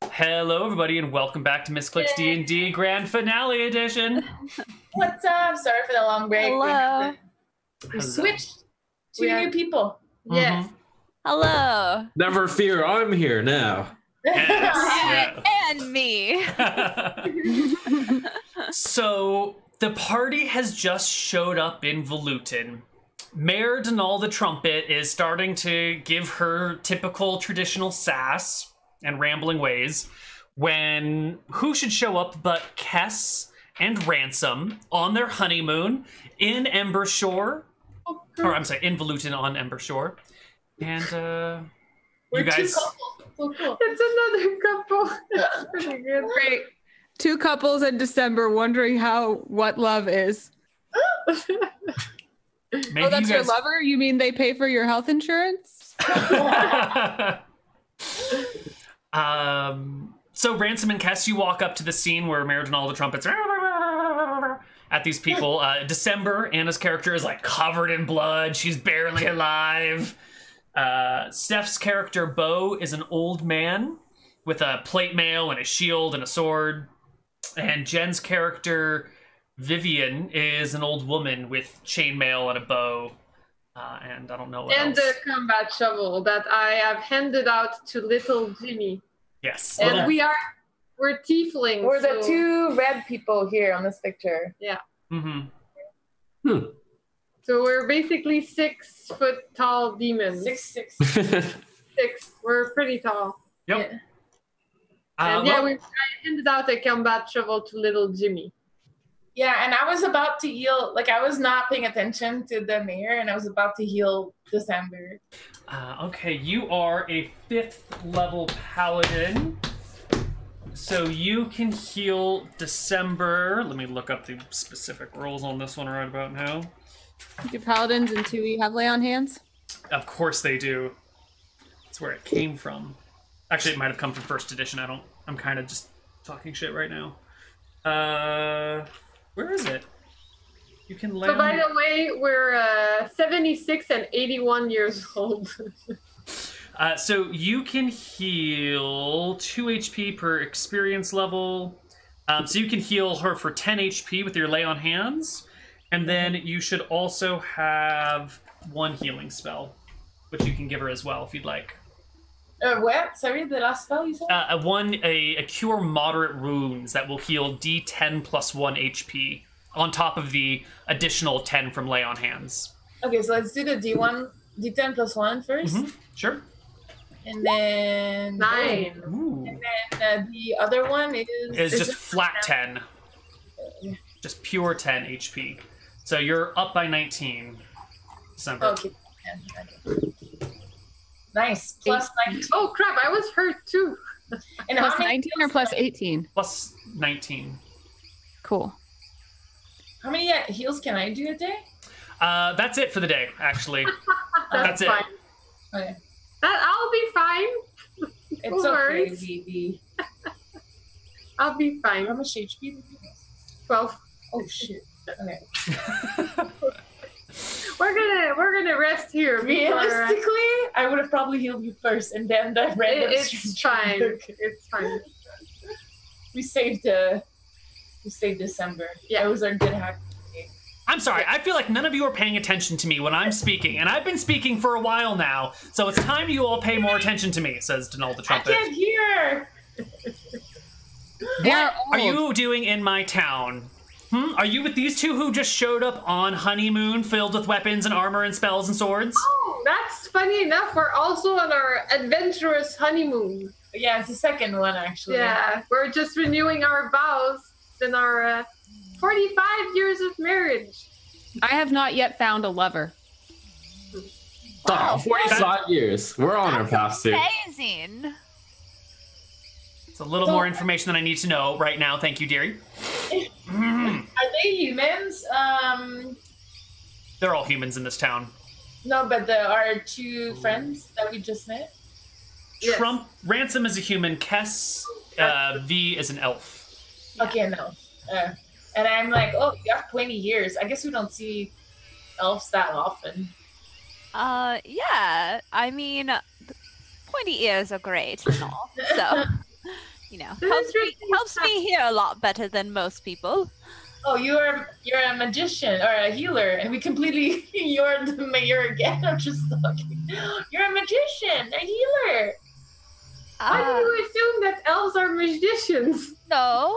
Hello, everybody, and welcome back to Misscliks D&D Grand Finale Edition. What's up? Sorry for the long break. Hello. We switched. Two new people. Yes. Hello. Never fear, I'm here now. Yes. And me. So, the party has just showed up in Volutin. Mayor Denal the Trumpet is starting to give her typical traditional sass and rambling ways when who should show up but Kess and Ransom on their honeymoon in Embershore. Or I'm sorry, in Volutin on Embershore. And We're you guys... two couples. So cool. It's another couple. That's pretty good. Great. Two couples in December wondering what love is. Maybe Oh, that's you your guys... lover? You mean they pay for your health insurance? So Ransom and Kess, you walk up to the scene where Mayor Denal the Trumpet's at these people. December, Anna's character is like covered in blood. She's barely alive. Steph's character, Bo, is an old man with a plate mail and a shield and a sword. And Jen's character, Vivian, is an old woman with chainmail and a bow. And I don't know what And else. the combat shovel that I have handed out to little Jimmy. Yes. And we're tieflings. We're the two red people here on this picture. Yeah. Mm-hmm. So we're basically 6 foot tall demons. 6'6". 6. We're pretty tall. Yep. Yeah. And Well, I handed out a combat shovel to little Jimmy. Yeah, and I was about to heal. Like, I was not paying attention to the mayor, and I was about to heal December. okay, you are a 5th level paladin. So you can heal December. Let me look up the specific rules on this one right about now. Do paladins and 2E have lay on hands? Of course they do. That's where it came from. Actually, it might have come from 1st edition. I'm kind of just talking shit right now. Where is it? You can lay So on... by the way, we're 76 and 81 years old. So you can heal 2 HP per experience level. So you can heal her for 10 HP with your lay on hands. And then you should also have 1 healing spell, which you can give her as well if you'd like. What? Sorry, the last spell you said? A cure moderate wounds that will heal D10 plus 1 HP on top of the additional 10 from lay on hands. Okay, so let's do the D10 plus 1 first. Mm-hmm. Sure. And then... 9. Ooh. And then the other one is... It's just flat 10. Just pure 10 HP. So you're up by 19. December. Okay. Okay. Nice. Plus 19. Oh crap, I was hurt too. And Plus how many 19 or plus 18? Plus 19. Cool. How many heals can I do a day? That's it for the day, actually. That's it. fine. Okay. I'll be fine. It's No okay, worries. baby. I'll be fine. How much HP did you get? 12. Oh shit. Okay. We're gonna rest here. Realistically, I would have probably healed you first, and then the random. It's fine. It's fine. We saved December. Yeah. It was our good hack. I'm sorry, I feel like none of you are paying attention to me when I'm speaking, and I've been speaking for a while now, so it's time you all pay more attention to me, says Denal the I Trumpet. can't hear. What are you doing in my town? Are you with these two who just showed up on honeymoon filled with weapons and armor and spells and swords? Oh, that's funny enough. We're also on our adventurous honeymoon. Yeah, it's the second one actually. Yeah, we're just renewing our vows in our 45 years of marriage. I have not yet found a lover. Oh, 45 years. We're on our path to. Amazing. It's a little more information than I need to know right now. Thank you, dearie. Are they humans? They're all humans in this town. No, but our two friends that we just met. Yes. Ransom is a human. Kess, V is an elf. Okay, no. And I'm like, oh, you have 20 years. I guess we don't see elves that often. Yeah. I mean, pointy ears are great and all. So You know, This is really helps me hear a lot better than most people. Oh, you're a magician or a healer, and we completely you're the mayor again. I'm just talking. You're a magician, a healer. Why do you assume that elves are magicians? No,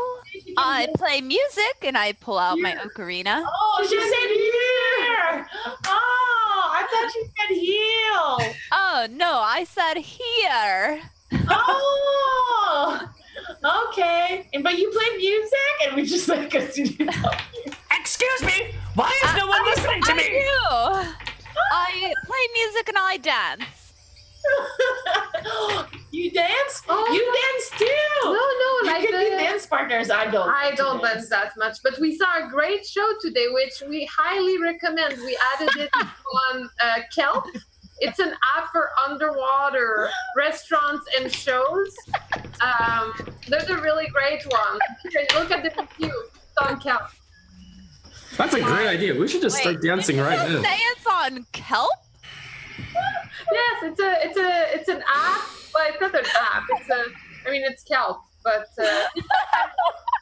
I play music and I pull out my ocarina. Oh, she said healer. Oh, I thought you said heal. Oh no, I said here. Oh, okay. But you play music, and we just like continue talking. Excuse me! Why is no one listening to me? I do. I play music and I dance. You dance? Oh. You dance too. No, You like could be dance partners. I don't dance that much, but we saw a great show today, which we highly recommend. We added it on Kelp. It's an app for underwater restaurants and shows. There's a really great one. Here, look at the review. It's on Kelp. That's a great idea. We should just start dancing right now. Say it's on kelp? Yes, it's an app. Well, it's not an app. It's kelp, but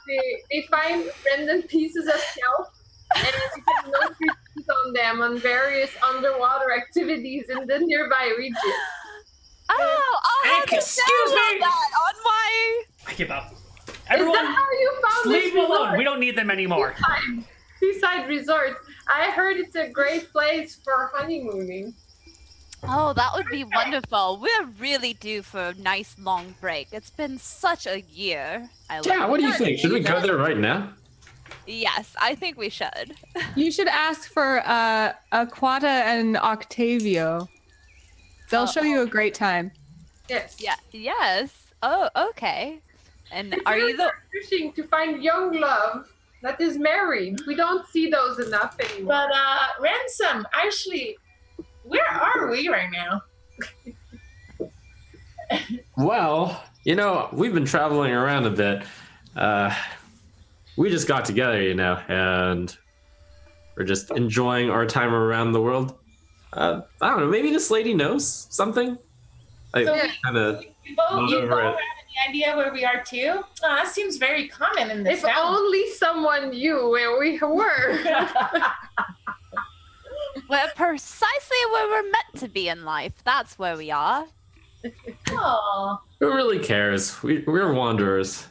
they find random pieces of kelp and you can note reviews on them on various underwater activities in the nearby region. Oh, I'll have to Excuse download me! that on my... I give up. Is Everyone, that how you found leave this me alone. resort? We don't need them anymore. Seaside resort. I heard it's a great place for honeymooning. Oh, that would be wonderful. We're really due for a nice long break. It's been such a year. Yeah, what do you think? Should we go there right now? Yes, I think we should. You should ask for Aquata and Octavio. They'll show you a great time. Yes. Yeah. Yes. Oh, okay. And If are you're you the... searching to find young love that is married? We don't see those enough anymore. But Ransom, actually, where are we right now? Well, we've been traveling around a bit. We just got together, and we're just enjoying our time around the world. I don't know, maybe this lady knows something? So kind of you both over have it. any idea where we are too? That seems very common in this If town. only someone knew where we were. We're precisely where we're meant to be in life. That's where we are. Oh, Who really cares? We're wanderers.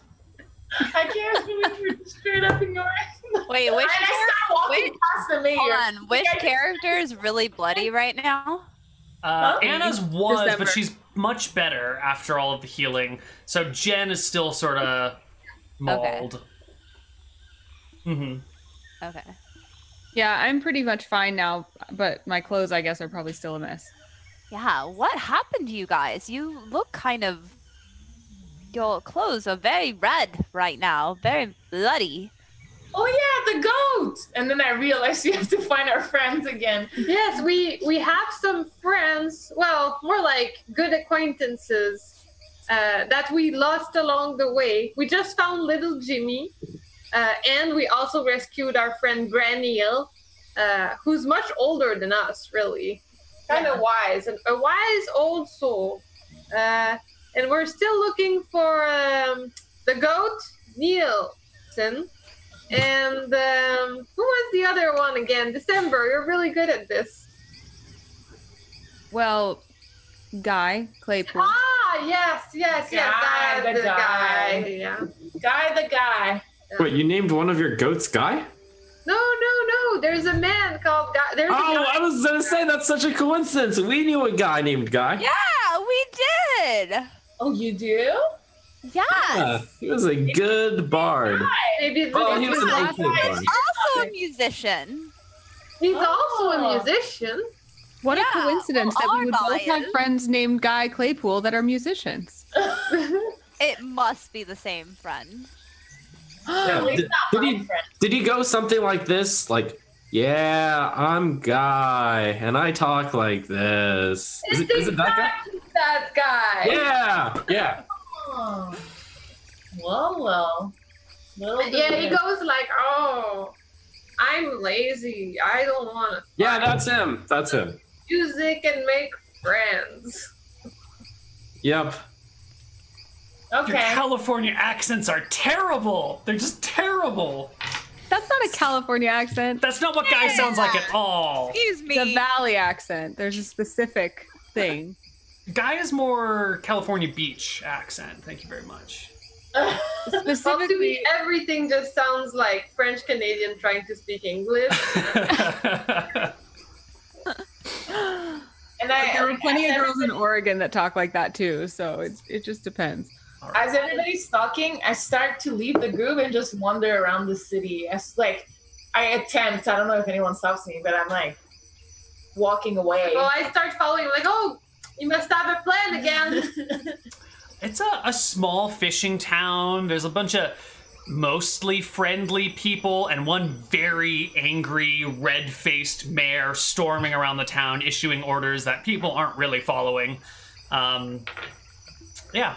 I can't believe we're just straight up ignoring. Wait, which And I stopped walking past the mayor. hold on, which Like, I- character is really bloody right now? Anna's was, December. but she's much better after all of the healing. So Jen is still sort of mauled. Mm-hmm. Okay. Yeah, I'm pretty much fine now, but my clothes, I guess, are probably still a mess. Yeah, what happened to you guys? You look kind of... Your clothes are very red right now. Very bloody. Oh yeah, the goat. And then I realized we have to find our friends again. Yes, we have some friends, well, more like good acquaintances that we lost along the way. We just found little Jimmy, and we also rescued our friend Graniel, who's much older than us, really. Kind of wise, and a wise old soul. And we're still looking for the goat, Nielsen. And who was the other one again? December. You're really good at this. Well, Guy Claypool. Ah, yes. Guy, That's the the guy. guy. Yeah. Guy the guy. Wait, you named one of your goats Guy? No. There's a man called Guy. There's a Oh, guy. I was gonna say that's such a coincidence. We knew a guy named Guy. Yeah, we did. Oh, you do? Yes. Yeah, he was a good bard. Maybe it's Well, he was an guy. okay bard. Also a musician. He's also Oh. a musician. What Yeah, a coincidence that we would our both have bias. friends named Guy Claypool that are musicians. It must be the same friend. Yeah, Well, he's did, not did my he friend. did he go something like this? Like, yeah, I'm Guy, and I talk like this. Is it that guy? That guy. Yeah. Oh. Well. Little Yeah, he bit. goes like, "Oh, I'm lazy. I don't want to Yeah, that's him. music and make friends." Yep. Your Okay. California accents are terrible. They're just terrible. That's not a California accent. That's not what Guy sounds like at all. Excuse me. The Valley accent. There's a specific thing. Guy is more California beach accent. Thank you very much. Well, to me, Specifically, everything just sounds like French Canadian trying to speak English. And there were plenty of as girls in Oregon that talk like that too. So it just depends. As everybody's talking, I start to leave the group and just wander around the city. I attempt. I don't know if anyone stops me, but I'm like walking away. Well, I start following, like, oh, you must have a plan again. It's a small fishing town. There's a bunch of mostly friendly people and one very angry, red-faced mayor storming around the town, issuing orders that people aren't really following. Yeah.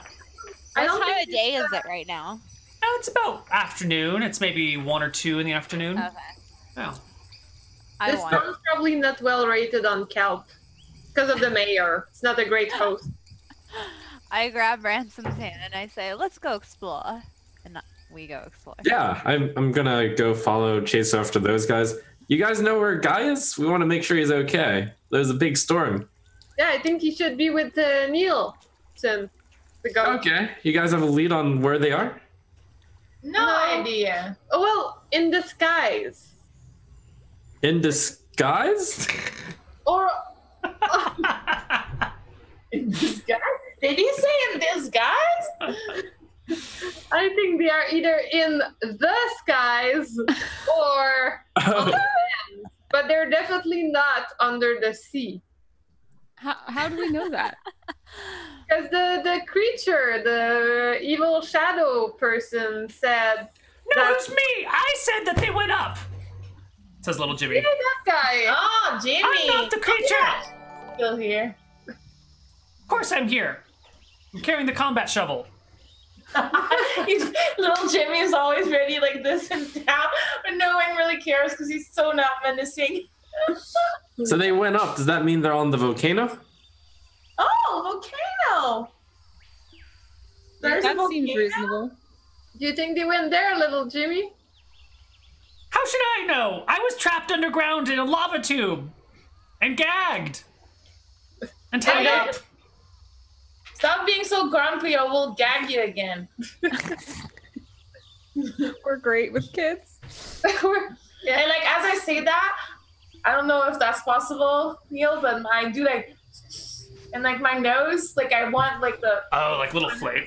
I What don't time think of day is it right now? It's about afternoon. It's maybe 1 or 2 in the afternoon. Okay. Yeah. I this want. town's probably not well rated on Kelp because of the mayor. It's not a great host. I grab Ransom's hand and I say, "Let's go explore," and we go explore. Yeah, I'm gonna go follow chase after those guys. You guys know where Guy is? We want to make sure he's okay. There's a big storm. Yeah, I think he should be with Neil soon. The goat. Okay, you guys have a lead on where they are? No idea. Oh, well, in disguise. In disguise? Or In disguise? Did he say in disguise? I think they are either in the skies or on the land, but they're definitely not under the sea. How do we know that? Because the creature, the evil shadow person said, No, that, it's me. I said that they went up. Says little Jimmy. "Hey, that guy." Oh, Jimmy. I'm not the creature. Yeah. Still here. Of course I'm here. I'm carrying the combat shovel. Little Jimmy is always ready like this in town, but no one really cares because he's so not menacing. So they went up. Does that mean they're on the volcano? Oh, volcano! There's a That seems volcano? reasonable. Do you think they went there, little Jimmy? How should I know? I was trapped underground in a lava tube and gagged and tied Okay. up. Stop being so grumpy or we'll gag you again. We're great with kids. Yeah, and like as I say that, I don't know if that's possible, Neil, but I do like, and like my nose, like I want like the, Oh, like little flame.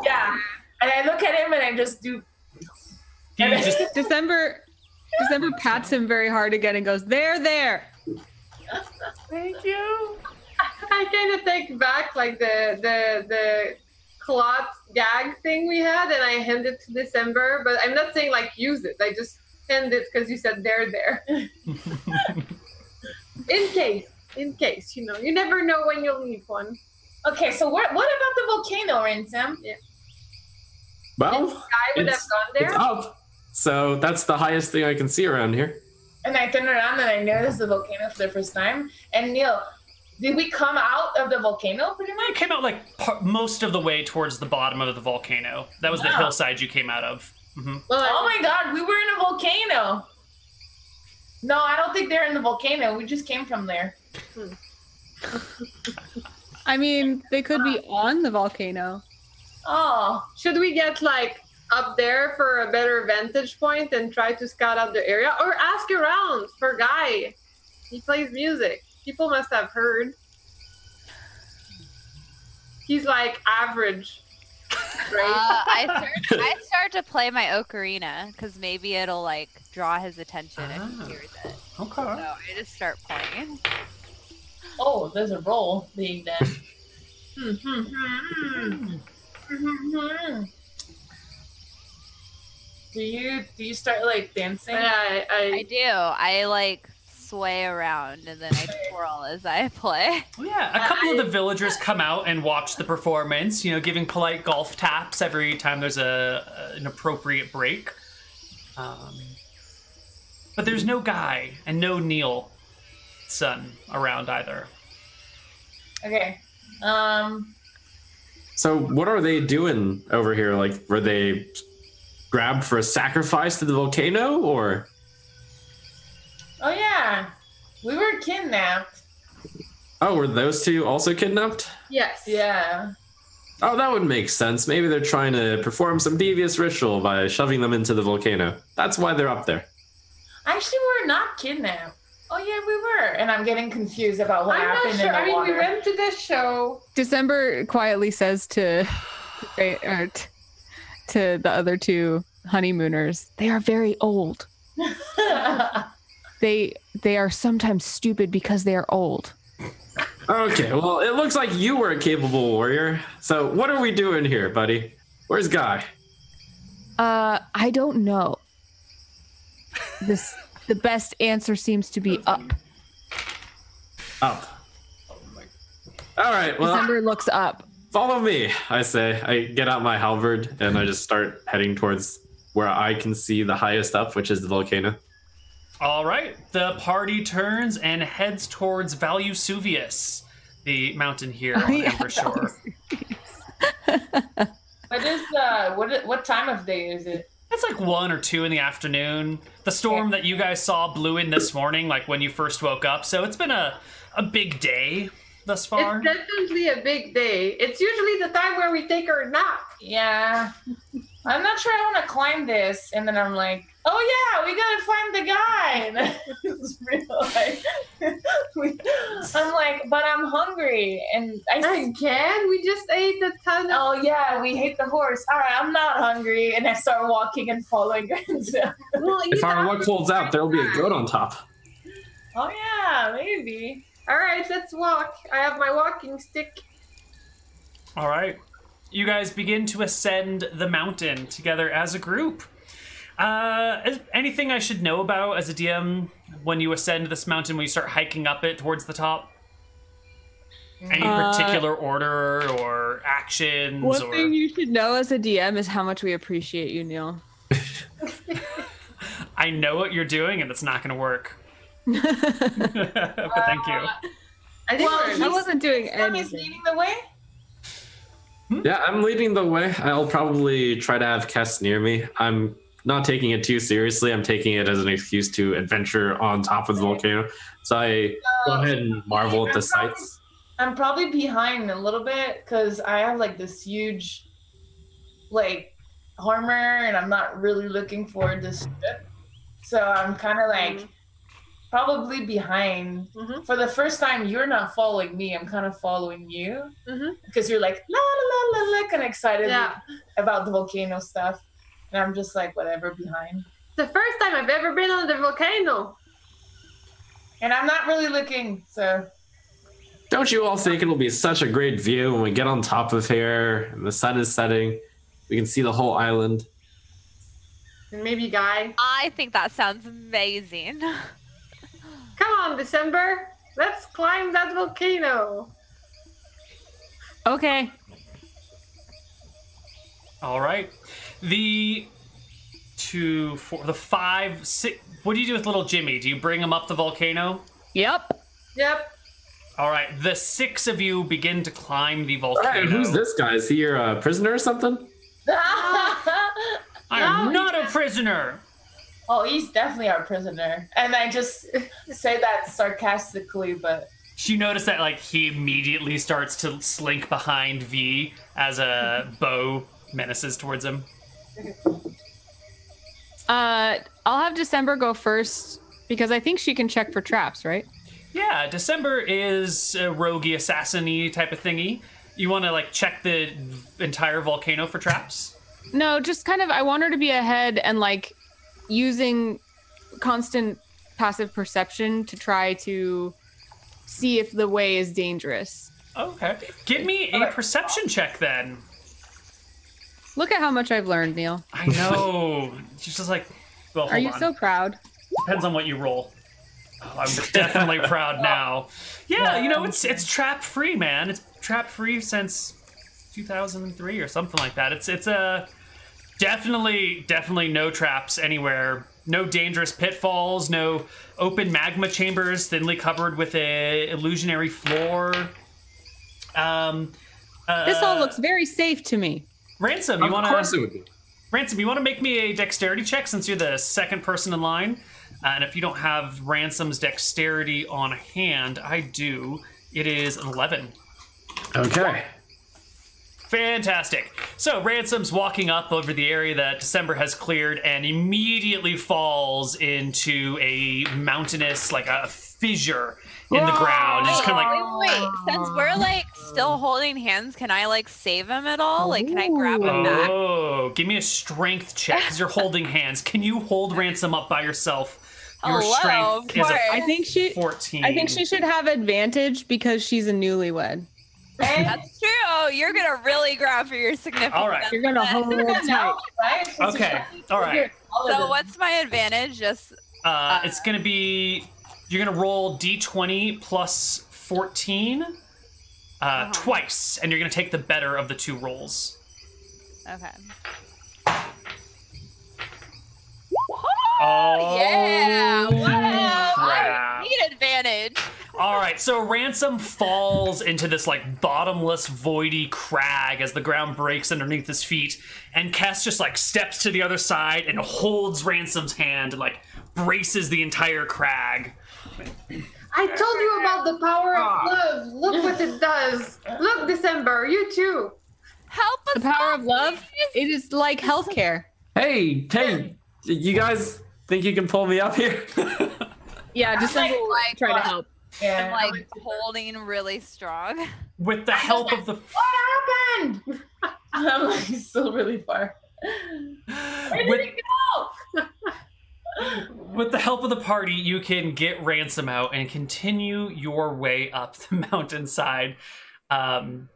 yeah. And I look at him and I just do. You just December pats him very hard again and goes, there. thank you. I kind of take back like the cloth gag thing we had, and I hand it to December. But I'm not saying like use it. I just hand it because you said they're there. In case, you know, you never know when you'll need one. Okay, so what about the volcano, Ransom? Well, I would have gone it's there. up. So that's the highest thing I can see around here. And I turn around and I notice the volcano for the first time. And Neil, did we come out of the volcano pretty I much? came out like most of the way towards the bottom of the volcano. That was the Wow. hillside you came out of. Well, Oh my god, we were in a volcano. No, I don't think they're in the volcano. We just came from there. I mean, they could be on the volcano. Oh, should we get like up there for a better vantage point and try to scout out the area, or ask around for Guy? He plays music. People must have heard. He's like average, right? I start to play my ocarina because maybe it'll like draw his attention if Ah. he hears it. Okay. So I just start playing. oh, there's a roll being done. Do you start like dancing? Yeah, I do. I like sway around and then I twirl as I play. Well, yeah, a couple of the villagers come out and watch the performance, you know, giving polite golf taps every time there's an appropriate break. But there's no Guy and no Neil son around either. Okay. So what are they doing over here? Like, were they grabbed for a sacrifice to the volcano, or? Oh yeah, we were kidnapped. Oh, were those two also kidnapped? Yes. Yeah. Oh, that would make sense. Maybe they're trying to perform some devious ritual by shoving them into the volcano. That's why they're up there. Actually, we're not kidnapped. Oh yeah, we were. And I'm getting confused about what I'm not happened sure. in the I mean, water. we went to the show. December quietly says to the other two honeymooners, "They are very old. They are sometimes stupid because they are old." Okay, well, it looks like you were a capable warrior. So what are we doing here, buddy? Where's Guy? I don't know. The best answer seems to be up. Up. All right, well, December looks up. follow me, I say. I get out my halberd and I just start heading towards where I can see the highest up, which is the volcano. All right, the party turns and heads towards Valusuvius, the mountain here on Amber Shore. What time of day is it? It's like 1 or 2 in the afternoon. The storm that you guys saw blew in this morning, like when you first woke up. So it's been a big day thus far. It's definitely a big day. It's usually the time where we take our nap. Yeah. I'm not sure I want to climb this. And then I'm like, oh yeah, we gotta find the guy. And it's real, I'm like, but I'm hungry. And Again, we just ate a ton of... oh yeah, we hate the horse. All right, I'm not hungry. And I start walking and following her. Well, If our luck holds out, there'll be a goat on top. Oh yeah, maybe. All right, let's walk. I have my walking stick. All right. You guys begin to ascend the mountain together as a group. Is anything I should know about as a DM when you ascend this mountain, when you start hiking up it towards the top? Any particular order or actions? One or... thing you should know as a DM is how much we appreciate you, Neil. I know what you're doing, and it's not going to work. But thank you. I think I wasn't doing Sam is anything. leading the way. Yeah, I'm leading the way. I'll probably try to have Kess near me. I'm not taking it too seriously. I'm taking it as an excuse to adventure on top of the volcano. So I go ahead and marvel at the sights. I'm probably behind a little bit because I have like this huge, like, armor, and I'm not really looking for this ship. So I'm kind of like probably behind. Mhm. For the first time, you're not following me. I'm kind of following you Mhm. because you're like la la la la la, kind of excited Yeah. about the volcano stuff, and I'm just like whatever behind. the first time I've ever been on the volcano. And I'm not really looking, so Don't you all think it'll be such a great view when we get on top of here and the sun is setting? We can see the whole island. And maybe Guy. I think that sounds amazing. Come on, December. Let's climb that volcano. Okay. All right. The 2, 4, the 5, 6. What do you do with little Jimmy? Do you bring him up the volcano? Yep. Yep. All right. The 6 of you begin to climb the volcano. Hey, who's this guy? Is he your prisoner or something? I am not a prisoner. oh, he's definitely our prisoner. And I just say that sarcastically, but You notice that like he immediately starts to slink behind V as a bow menaces towards him. I'll have December go first because I think she can check for traps, right? Yeah, December is a roguey assassin-y type of thingy. You want to like check the entire volcano for traps? No, just kind of I want her to be ahead and like using constant passive perception to try to see if the way is dangerous. Okay. Give me a perception check then. Look at how much I've learned, Neil. I know. She's just like, well, hold Are you on. so proud? Depends on what you roll. Oh, I'm definitely proud now. Yeah, you know, it's trap free, man. It's trap free since 2003 or something like that. It's definitely no traps anywhere. No dangerous pitfalls, no open magma chambers thinly covered with a illusionary floor. This all looks very safe to me. Ransom, Of course it would be. Ransom, you want to make me a dexterity check since you're the second person in line? And if you don't have Ransom's dexterity on hand, I do. It is an 11. Okay. Fantastic. So Ransom's walking up over the area that December has cleared and immediately falls into a mountainous, like a fissure in the ground. Just kind of like, Wait, since we're like still holding hands, can I like save him at all? Like, can I grab him back? oh, give me a strength check because you're holding hands. Can you hold Ransom up by yourself? Your Hello, strength of is course. I think she 14. I think she should have advantage because she's a newlywed. That's true. You're gonna really grab for your significant. All right. You're gonna hold tight. Right? Okay. All right. So what's my advantage? Just It's gonna be you're gonna roll d20 plus 14 twice, and you're gonna take the better of the two rolls. okay. Oh Yeah. Wow. crap. I need advantage. All right, so Ransom falls into this like bottomless, voidy crag as the ground breaks underneath his feet, and Cass just like steps to the other side and holds Ransom's hand and like braces the entire crag. I told you about the power of love. Look what it does. Look, December, you too. Help us. The power out, of love, please. it is like healthcare. Hey, you guys think you can pull me up here? Yeah, just like try to help. Yeah. I'm like holding really strong. With the help of the What happened? I'm like still really far. with, with the help of the party, you can get Ransom out and continue your way up the mountainside. I'm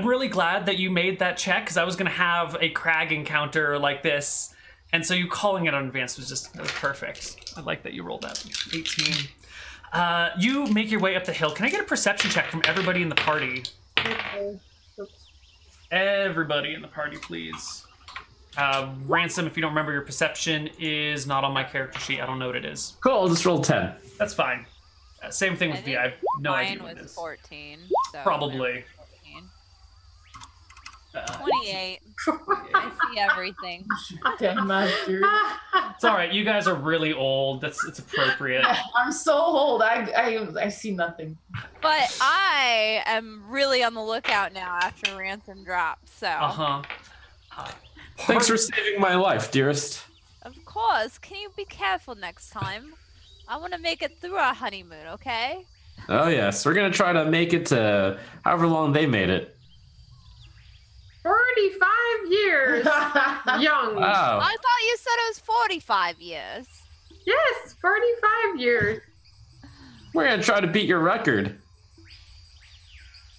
really glad that you made that check because I was going to have a crag encounter like this. And so you calling it on advance was perfect. I like that you rolled that. 18. You make your way up the hill. Can I get a perception check from everybody in the party? Everybody in the party, please. Ransom, if you don't remember, your perception is not on my character sheet. I don't know what it is. Cool, I'll just roll 10. That's fine. Same thing with me. I have no idea Mine what it was is. 14. So Probably. 28. I see everything. Damn, dude. It's all right. You guys are really old. It's appropriate. I'm so old. I see nothing. But I am really on the lookout now after Ransom drops. So, Thanks for saving my life, dearest. of course, can you be careful next time? I want to make it through our honeymoon, okay? Oh yes, we're gonna try to make it to however long they made it. 45 years young. Wow. I thought you said it was 45 years. Yes, 45 years. We're gonna try to beat your record.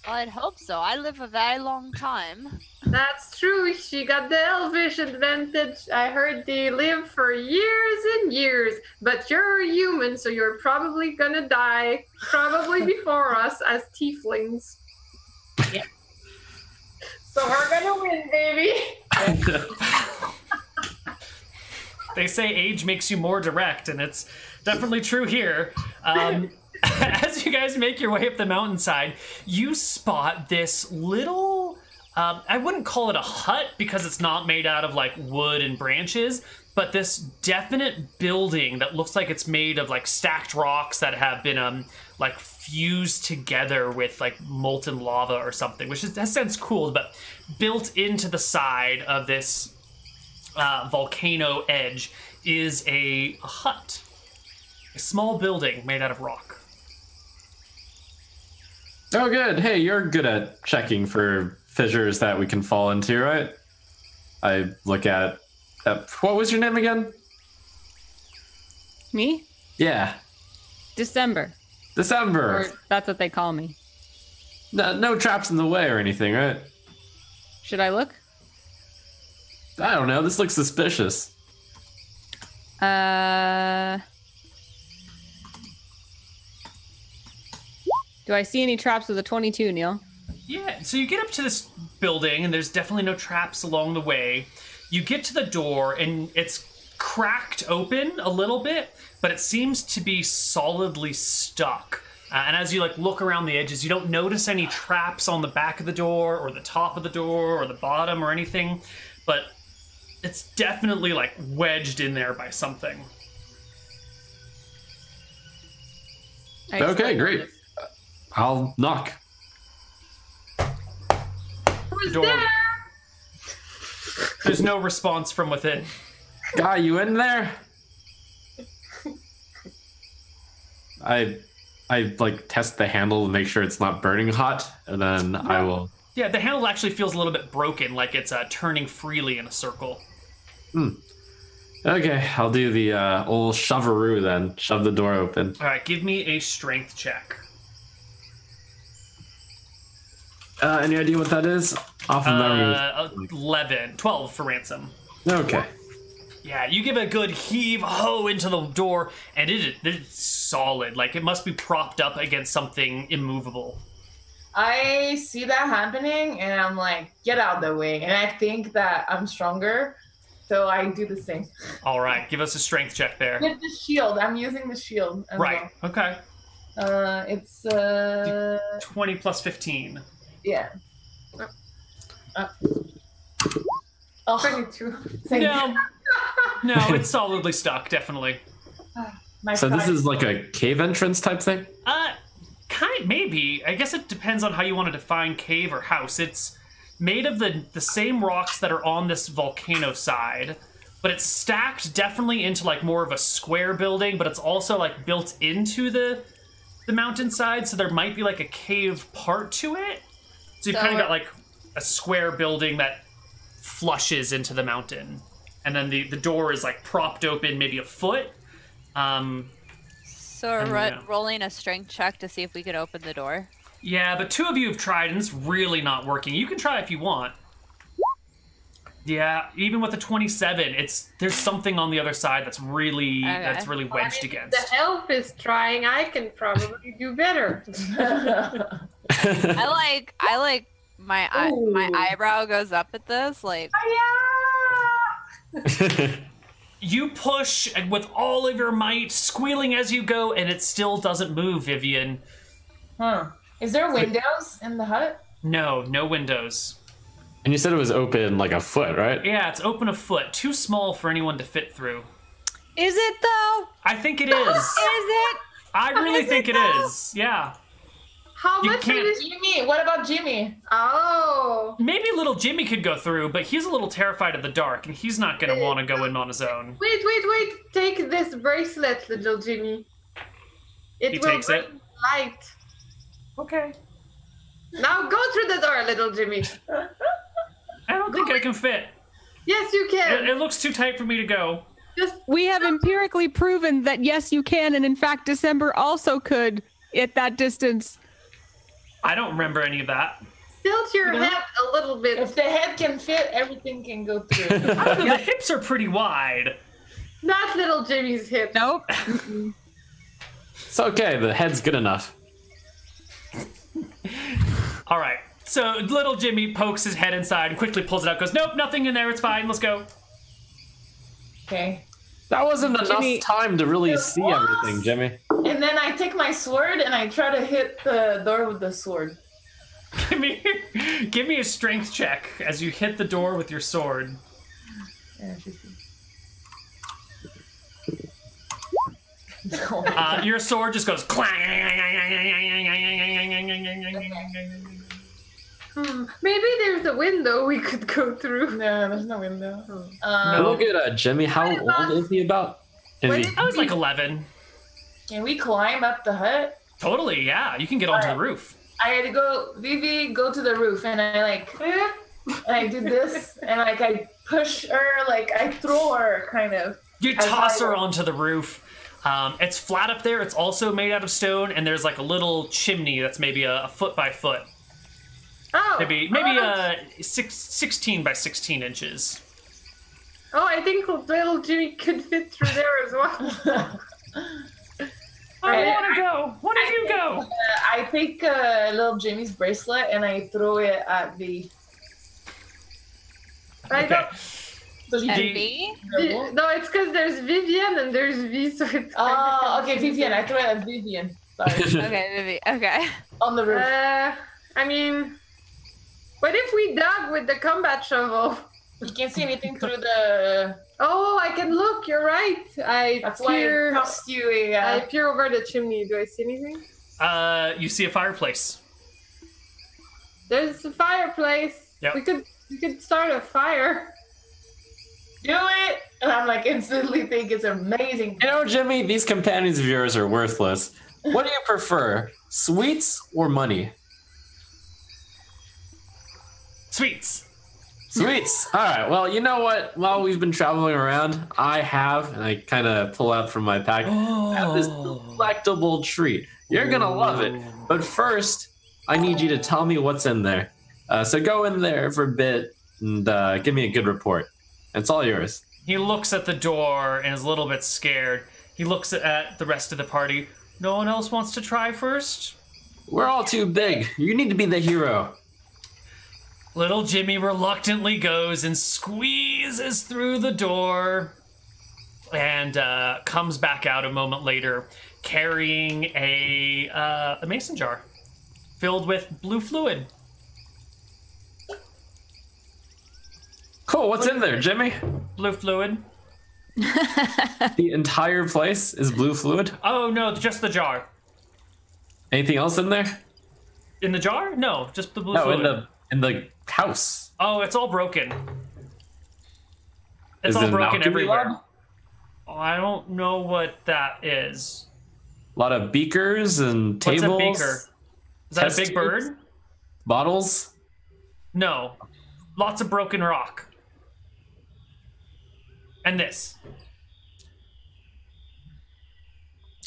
Well, I'd hope so. I live a very long time. That's true. She got the elvish advantage. I heard they live for years and years. But you're a human, so you're probably gonna die. Probably before us as tieflings. Yeah. So we're gonna win, baby. They say age makes you more direct, and it's definitely true here. As you guys make your way up the mountainside, you spot this little, I wouldn't call it a hut because it's not made out of like wood and branches, but this definite building that looks like it's made of like stacked rocks that have been like fused together with like molten lava or something, which is, that sounds cool, but built into the side of this volcano edge is a hut, a small building made out of rock. Oh good. Hey, you're good at checking for fissures that we can fall into, right? I look at what was your name again? Me? Yeah. December. December. Or that's what they call me. No traps in the way or anything, right? Should I look? I don't know. This looks suspicious. Do I see any traps with a 22, Neil? Yeah, so you get up to this building, and there's definitely no traps along the way. You get to the door, and it's cracked open a little bit, but it seems to be solidly stuck. And as you like look around the edges, you don't notice any traps on the back of the door or the top of the door or the bottom or anything, but it's definitely like wedged in there by something. Okay, great. I'll knock. Who's Door. there? There's no response from within. Guy, you in there? I like test the handle to make sure it's not burning hot, and then I will. Yeah, the handle actually feels a little bit broken, like it's turning freely in a circle. Okay, I'll do the old shoveroo then. Shove the door open. All right, give me a strength check. Any idea what that is? Off of memory. 12 for Ransom. Okay. Yeah, you give a good heave-ho into the door, and it's solid. Like, it must be propped up against something immovable. I see that happening, and I'm like, get out of the way. And I think that I'm stronger, so I do the same. All right, give us a strength check there. With the shield. I'm using the shield. as Right, okay. well. It's 20 plus 15. yeah. Oh, 22. thank you. No, it's solidly stuck, definitely. My So this pride. is like a cave entrance type thing? Maybe. I guess it depends on how you want to define cave or house. It's made of the same rocks that are on this volcano side, but it's stacked definitely into like more of a square building, but it's also like built into the mountainside, so there might be like a cave part to it. So you've kind of got like a square building that flushes into the mountain, and then the door is like propped open maybe a foot. So we're Yeah. rolling a strength check to see if we could open the door. Yeah, but two of you have tried, and it's really not working. You can try if you want. Yeah, even with the 27, there's something on the other side that's really wedged against. The elf is trying. I can probably do better. I like my my Ooh. eyebrow goes up at this. Like, You push and with all of your might, squealing as you go, and it still doesn't move, Vivian. Huh. Is there windows in the hut? No windows. And you said it was open like a foot, right? Yeah, it's open a foot. Too small for anyone to fit through. is it though? I think it is. Is it? I really Is think it it though? is. Yeah. How You much can't- are this? Jimmy, what about Jimmy? Oh. Maybe little Jimmy could go through, but he's a little terrified of the dark, and he's not going to want to go in on his own. Wait. Take this bracelet, little Jimmy. It He will takes it. bring light. Okay. Now go through the door, little Jimmy. I don't think I can fit. Yes, you can. It looks too tight for me to go. Just We have empirically proven that yes, you can, and in fact, December also could at that distance. I don't remember any of that. tilt your Yeah. head a little bit. If the head can fit, everything can go through. I don't know, the hips are pretty wide. Not little Jimmy's hip. Nope. It's okay. The head's good enough. All right. So little Jimmy pokes his head inside and quickly pulls it out. Goes, nope, nothing in there. It's fine. Let's go. Okay. That wasn't enough Jimmy- time to really see everything, Jimmy. And then I take my sword and I try to hit the door with the sword. Give me a strength check as you hit the door with your sword. Yeah, 50. Your sword just goes clang. Maybe there's a window we could go through. No, there's no window. Look at Jimmy. How old is he about? Is he, I was like 11. Can we climb up the hut? Totally, yeah. You can get onto the Alright. roof. I had to go, Vivi, go to the roof, and I do this, and I push her, I throw her, kind of. You As toss I- her onto the roof. It's flat up there. It's also made out of stone, and there's like a little chimney that's maybe a foot by foot. Oh, Maybe 16 by 16 inches. Oh, I think little Jimmy could fit through there as well. I want to go. What if you go? I take little Jimmy's bracelet, and I throw it at the... I Okay. don't. So she And can- V? No, it's because there's Vivian and there's V, so it's. Oh, okay, Vivian. I throw it at Vivian. Sorry. Okay, Vivi. Okay. On the roof. I mean, what if we dug with the combat shovel? You can't see anything through the. Oh, I can look. You're right. That's why it cost you a. I peer over the chimney. Do I see anything? You see a fireplace. There's a fireplace. Yep. We could start a fire. Do it! And I'm like instantly think it's amazing. You know, Jimmy, these companions of yours are worthless. What do you prefer, sweets or money? Sweets. Sweets. All right. Well, you know what? While we've been traveling around, I kind of pull out from my pack, I have this delectable treat. You're going to love it. But first, I need you to tell me what's in there. So go in there for a bit and give me a good report. It's all yours. He looks at the door and is a little bit scared. He looks at the rest of the party. No one else wants to try first? We're all too big. You need to be the hero. Little Jimmy reluctantly goes and squeezes through the door and comes back out a moment later carrying a mason jar filled with blue fluid. Cool. What's in there, Jimmy? Blue fluid. The entire place is blue fluid? Oh, no, just the jar. Anything else in there? In the jar? No, just the blue No, fluid. in the house. Oh, it's all broken. It's Is all it an broken alchemy everywhere. lab? Oh, I don't know what that is. A lot of beakers and What's tables. a beaker? Is that a test big tubes, bird? Bottles. No. Lots of broken rock. And this.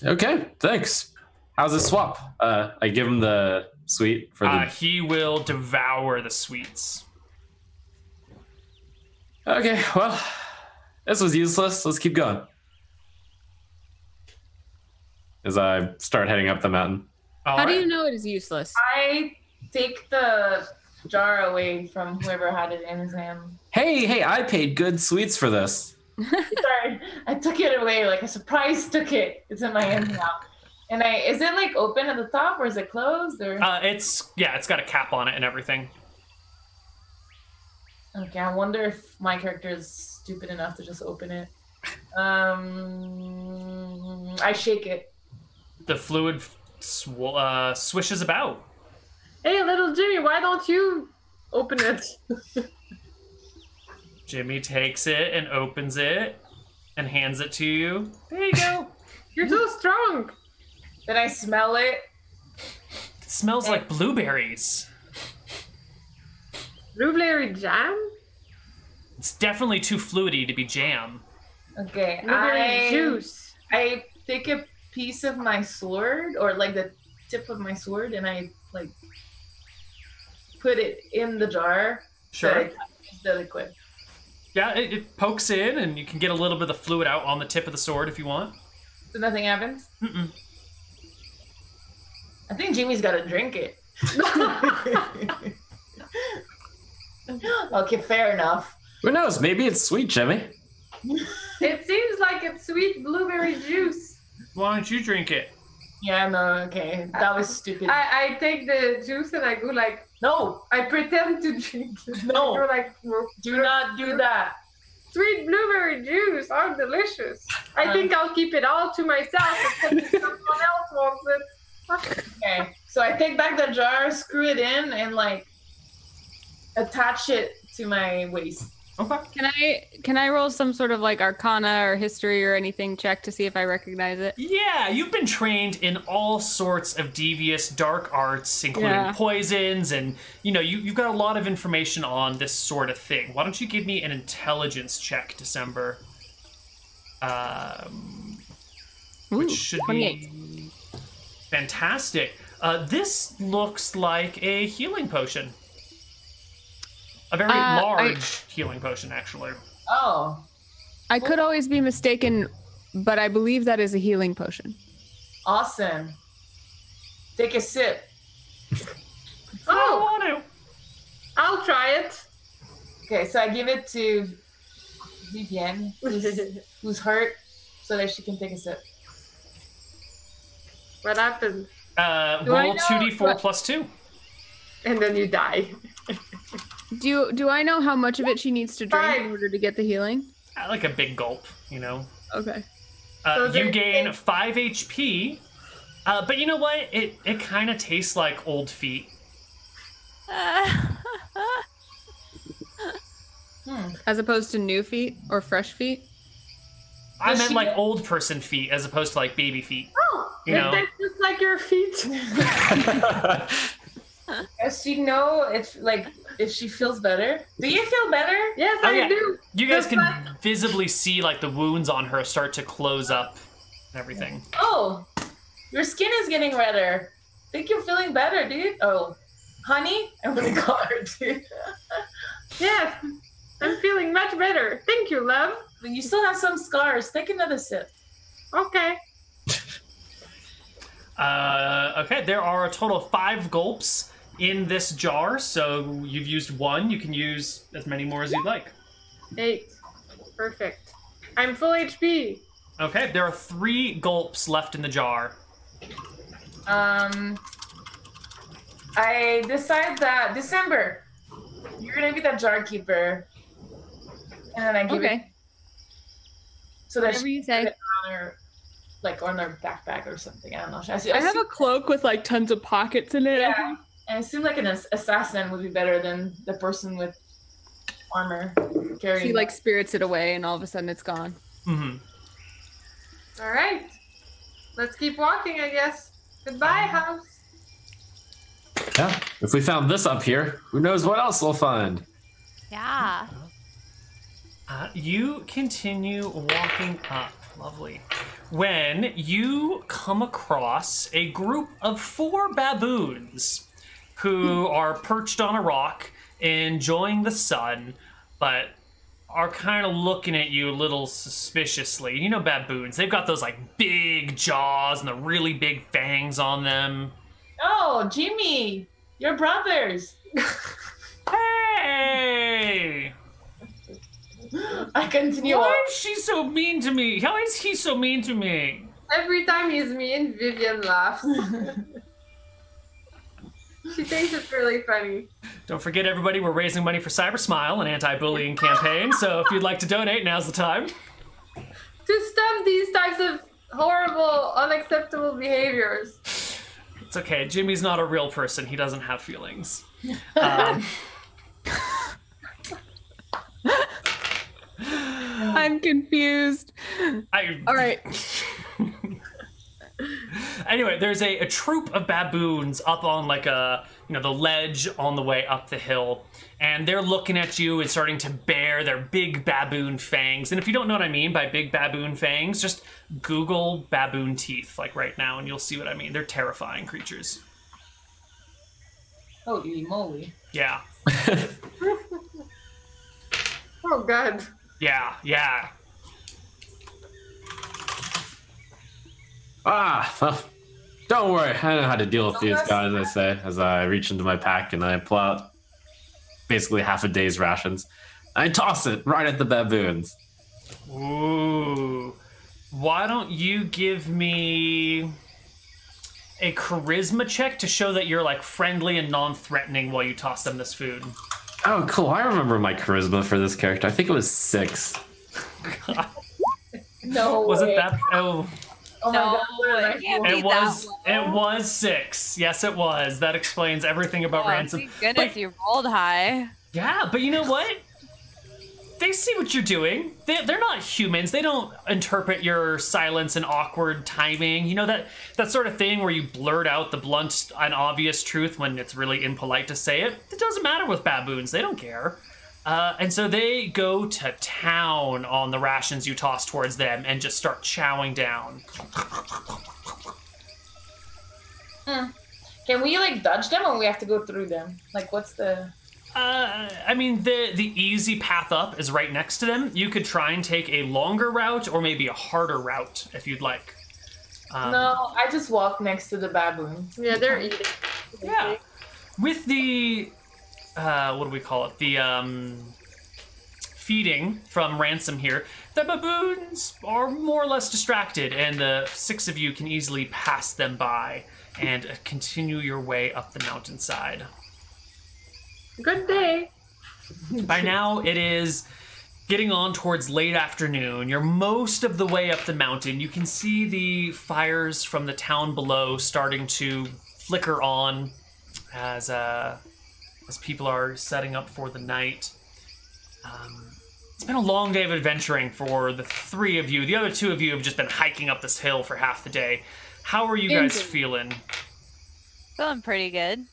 Okay, thanks. How's the swap? I give him the sweet for the. He will devour the sweets. Okay, well, this was useless. Let's keep going. As I start heading up the mountain. How do you know it is useless? I take the jar away from whoever had it in his hand. Hey, I paid good sweets for this. Sorry, I took it away. Like a surprise took it. It's in my hand now. And is it like open at the top or is it closed or? It's got a cap on it and everything. Okay, I wonder if my character is stupid enough to just open it. I shake it. The fluid swishes about. Hey, little Jimmy, why don't you open it? Jimmy takes it and opens it and hands it to you. There you go. You're so strong. Then I smell it. It smells like blueberries. Blueberry jam? It's definitely too fluidy to be jam. Okay, Blueberry juice. I take a piece of my sword or like the tip of my sword and I like put it in the jar. Sure. So I touch the liquid. Yeah, it pokes in and you can get a little bit of fluid out on the tip of the sword if you want. So nothing happens? Mm-mm. I think Jimmy's got to drink it. Okay, fair enough. Who knows? Maybe it's sweet, Jimmy. It seems like it's sweet blueberry juice. Why don't you drink it? Yeah, no, okay. That was stupid. I take the juice and I go like, No, I pretend to drink it. No. I go like, do not do that. sweet blueberry juice are delicious. I think I'll keep it all to myself except if someone else wants it. Okay, so I take back the jar, screw it in, and like attach it to my waist. Okay. Can I roll some sort of like Arcana or History or anything check to see if I recognize it? Yeah, you've been trained in all sorts of devious dark arts, including poisons, and you've got a lot of information on this sort of thing. Why don't you give me an intelligence check, December? Which should 28. be fantastic. This looks like a healing potion. A very large healing potion, actually. Oh, I could always be mistaken, but I believe that is a healing potion. awesome. Take a sip. I want to. I'll try it. Okay, so I give it to Vivienne, who's hurt, so that she can take a sip. What happened? Roll 2d4 plus 2. And then you die. Do I know how much of it she needs to drink in order to get the healing? Like a big gulp, you know. Okay. You gain 5 HP, but you know what? It kind of tastes like old feet. As opposed to new feet or fresh feet? I meant like old person feet as opposed to like baby feet. Oh, You know? that's just like your feet. Does she know if she feels better? Do you feel better? Yes, Oh, I yeah. do. You guys Just can like- visibly see like the wounds on her start to close up and everything. Oh, your skin is getting redder. Think you're feeling better, dude? Oh, honey? I'm gonna call her, dude. Yes, I'm feeling much better. Thank you, love. But you still have some scars. Take another sip. Okay. Okay, there are a total of 5 gulps in this jar, so you've used 1. You can use as many more as you'd like. 8. Perfect. I'm full HP. Okay, there are 3 gulps left in the jar. I decide that December, you're gonna be that jar keeper, and then I give it so that Whatever she you say. put it on her, like on her backpack or something. I don't know. I have a cloak with like tons of pockets in it. Yeah, and it seems like an assassin would be better than the person with armor carrying. She like spirits it away, and all of a sudden it's gone. Mm-hmm. All right. Let's keep walking, I guess. Goodbye, house. Yeah. If we found this up here, who knows what else we'll find? Yeah. You continue walking up. Lovely. When you come across a group of 4 baboons who are perched on a rock, enjoying the sun, but are kind of looking at you a little suspiciously. You know baboons, they've got those like big jaws and the really big fangs on them. Oh, Jimmy, your brothers. Hey! I continue. Why is she so mean to me? How is he so mean to me? Every time he's mean, Vivian laughs. She thinks it's really funny. Don't forget, everybody, we're raising money for Cyber Smile, an anti-bullying campaign, so if you'd like to donate, now's the time. To stop these types of horrible, unacceptable behaviors. It's okay, Jimmy's not a real person. He doesn't have feelings. I'm confused. All right. Anyway, there's a troop of baboons up on like the ledge on the way up the hill, and they're looking at you and starting to bare their big baboon fangs. And if you don't know what I mean by big baboon fangs, just Google baboon teeth like right now and you'll see what I mean. They're terrifying creatures. Holy moly. Yeah. Oh, God. Yeah. Well, don't worry. I know how to deal with these guys, I say, as I reach into my pack and I pull out basically half a day's rations. I toss it right at the baboons. Ooh. Why don't you give me a charisma check to show that you're like friendly and non-threatening while you toss them this food? Oh, cool. I remember my charisma for this character. I think it was 6. No Was way. it that? Oh. Oh my No, God. it can't be It was. that It low. was 6. Yes, it was. That explains everything about Oh, ransom. thank goodness But- you rolled high. yeah, but you know what? They see what you're doing. They're not humans. They don't interpret your silence and awkward timing. You know that sort of thing where you blurt out the blunt and obvious truth when it's really impolite to say it. It doesn't matter with baboons. They don't care. And so they go to town on the rations you toss towards them and just start chowing down. Can we like dodge them or we have to go through them? Like what's the... I mean, the easy path up is right next to them. You could try and take a longer route or maybe a harder route if you'd like. No, I just walk next to the baboon. Yeah, they're eating. Yeah. With the, what do we call it? The feeding from Ransom here, the baboons are more or less distracted, and the 6 of you can easily pass them by and continue your way up the mountainside. Good day. By now, it is getting on towards late afternoon. You're most of the way up the mountain. You can see the fires from the town below starting to flicker on as people are setting up for the night. It's been a long day of adventuring for the 3 of you. The other 2 of you have just been hiking up this hill for half the day. How are you guys feeling? Feeling pretty good.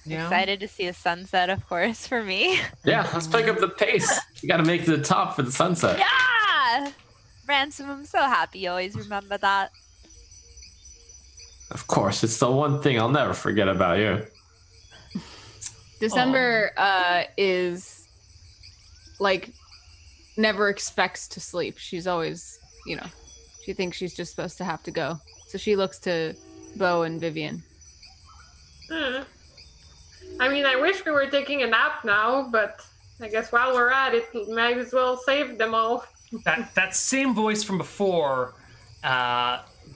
Yeah. Excited to see a sunset, of course, for me. Yeah, let's pick up the pace. You got to make it to the top for the sunset. Yeah! Ransom, I'm so happy you always remember that. Of course, it's the one thing I'll never forget about you. December is like never expects to sleep. She's always, she thinks she's just supposed to have to go. So she looks to Bo and Vivian. I mean, I wish we were taking a nap now, but I guess while we're at it, might as well save them all. That same voice from before,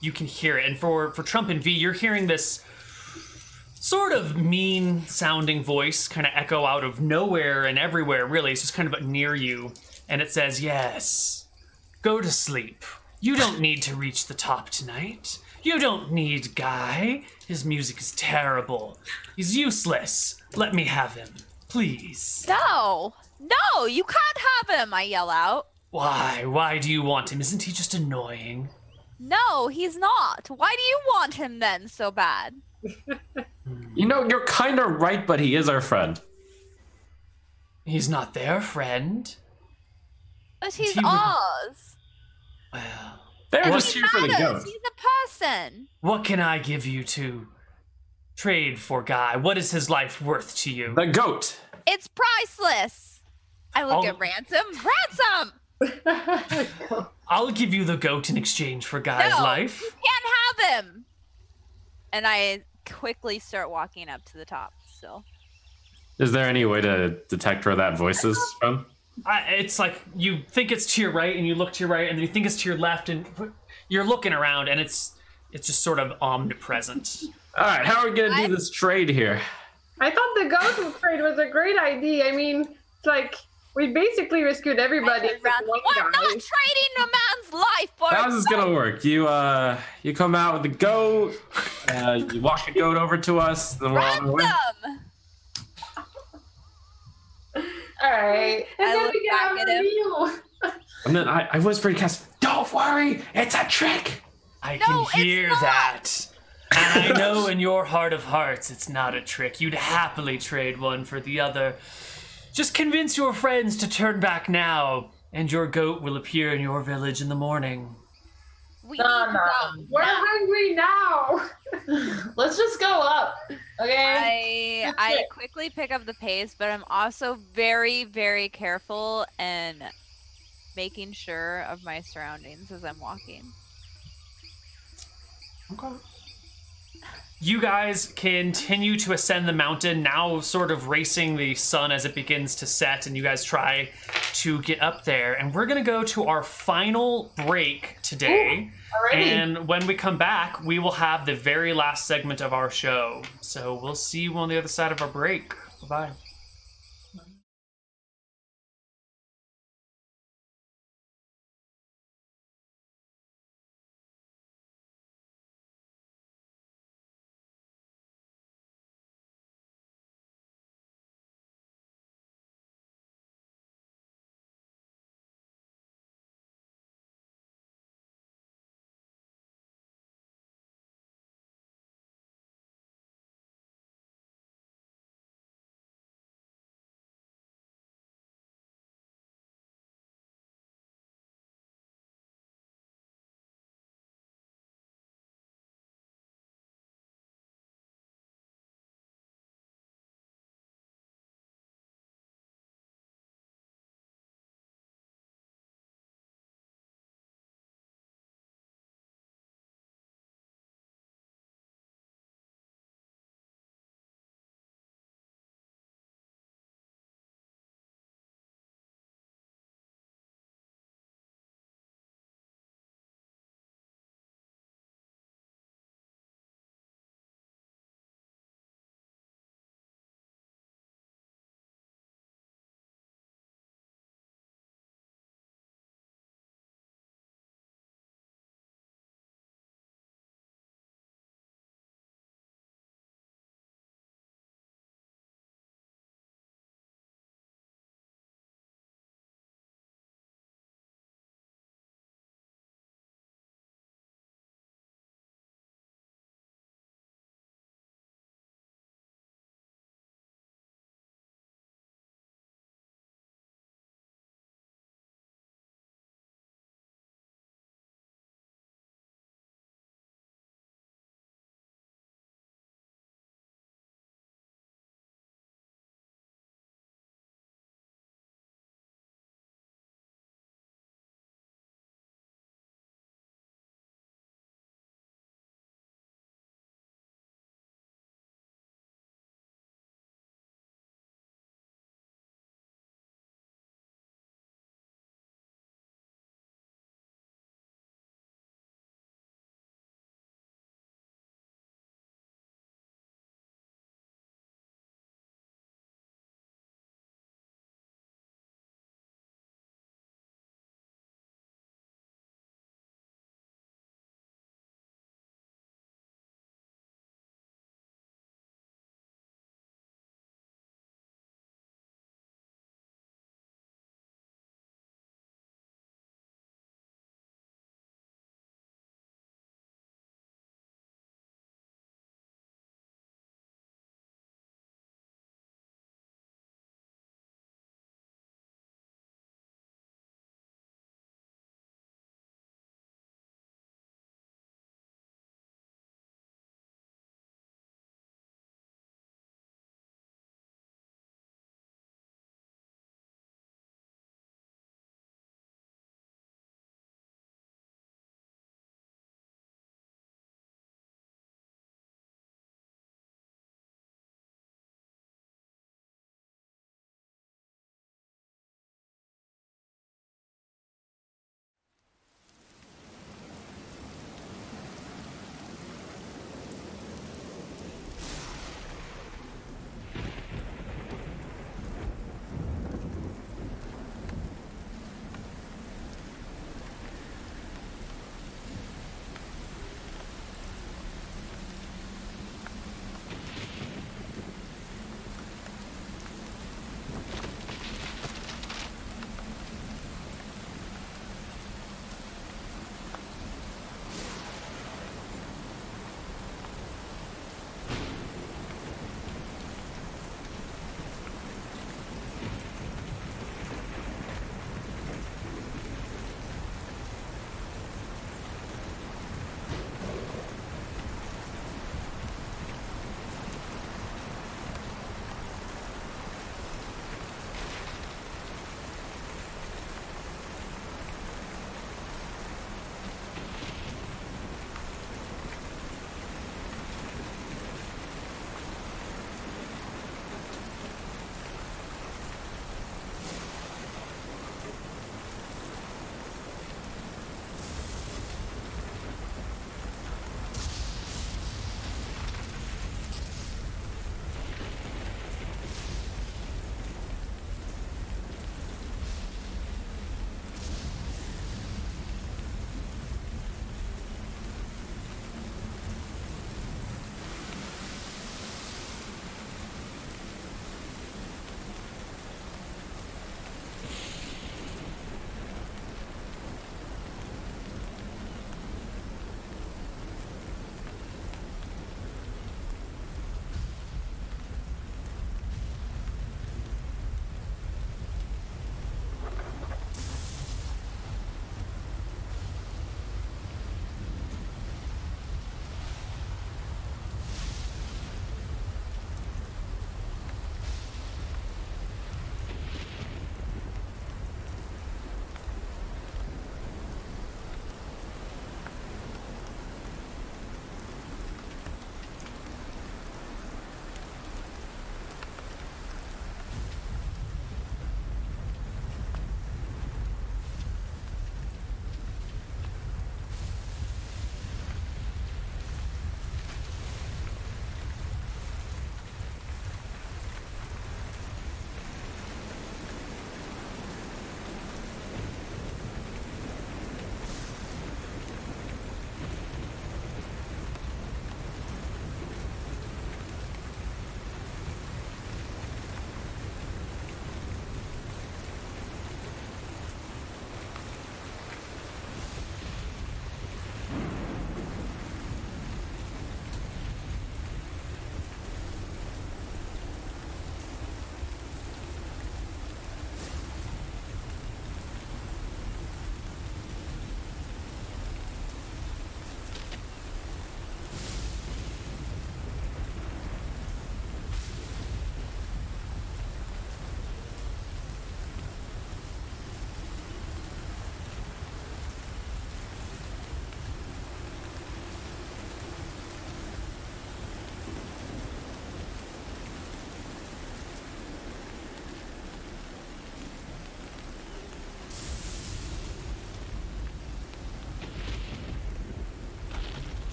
you can hear it. And for Trump and V, you're hearing this sort of mean-sounding voice kind of echo out of nowhere and everywhere, really. It's just kind of near you. And it says, yes, go to sleep. You don't need to reach the top tonight. You don't need Guy. His music is terrible. He's useless. Let me have him, please. No, you can't have him, I yell out. Why? Why do you want him? Isn't he just annoying? No, he's not. Why do you want him then so bad? You're kind of right, but he is our friend. He's not their friend. But he's ours. Well, they're just here for the goat. He's a person. What can I give you to trade for Guy? What is his life worth to you? The goat. It's priceless. I look at Ransom. Ransom! I'll give you the goat in exchange for Guy's life. You can't have him. And I quickly start walking up to the top still. Is there any way to detect where that voice is from? It's like you think it's to your right, and you look to your right, and then you think it's to your left, and you're looking around, and it's just sort of omnipresent. All right, how are we gonna do this trade here? I thought the goat trade was a great idea. I mean, it's like we basically rescued everybody. We're not trading a man's life for How's this gonna work? You come out with the goat, you walk the goat over to us, then we're on our way. All right. And I then look we get back our at him. meal. And then I whisper to Cass, "Don't worry, it's a trick." I can hear that. And I know in your heart of hearts it's not a trick. You'd happily trade one for the other. Just convince your friends to turn back now, and your goat will appear in your village in the morning. We need to go. We're hungry now. Let's just go up, okay? I quickly pick up the pace, but I'm also very, very careful and making sure of my surroundings as I'm walking. Okay. You guys continue to ascend the mountain, now sort of racing the sun as it begins to set, and you guys try to get up there. And we're going to go to our final break today. Alrighty. And when we come back, we will have the very last segment of our show. So we'll see you on the other side of our break. Bye-bye.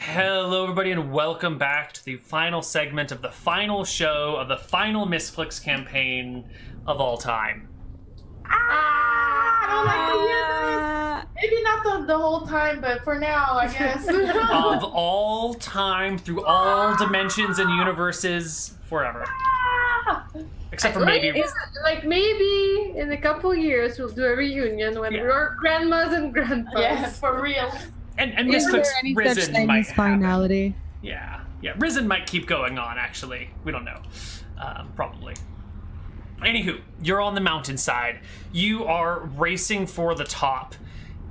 Hello, everybody, and welcome back to the final segment of the final show of the final Misscliks campaign of all time. I don't like to hear that. Maybe not the whole time, but for now, I guess. Of all time, through all dimensions and universes, forever. Except for maybe... maybe in a couple years we'll do a reunion when we're grandmas and grandpas. Yeah, for real. And Is there Misscliks any such Risen thing might as happen. finality? Yeah. Risen might keep going on, actually. We don't know. Probably. Anywho, you're on the mountainside. You are racing for the top,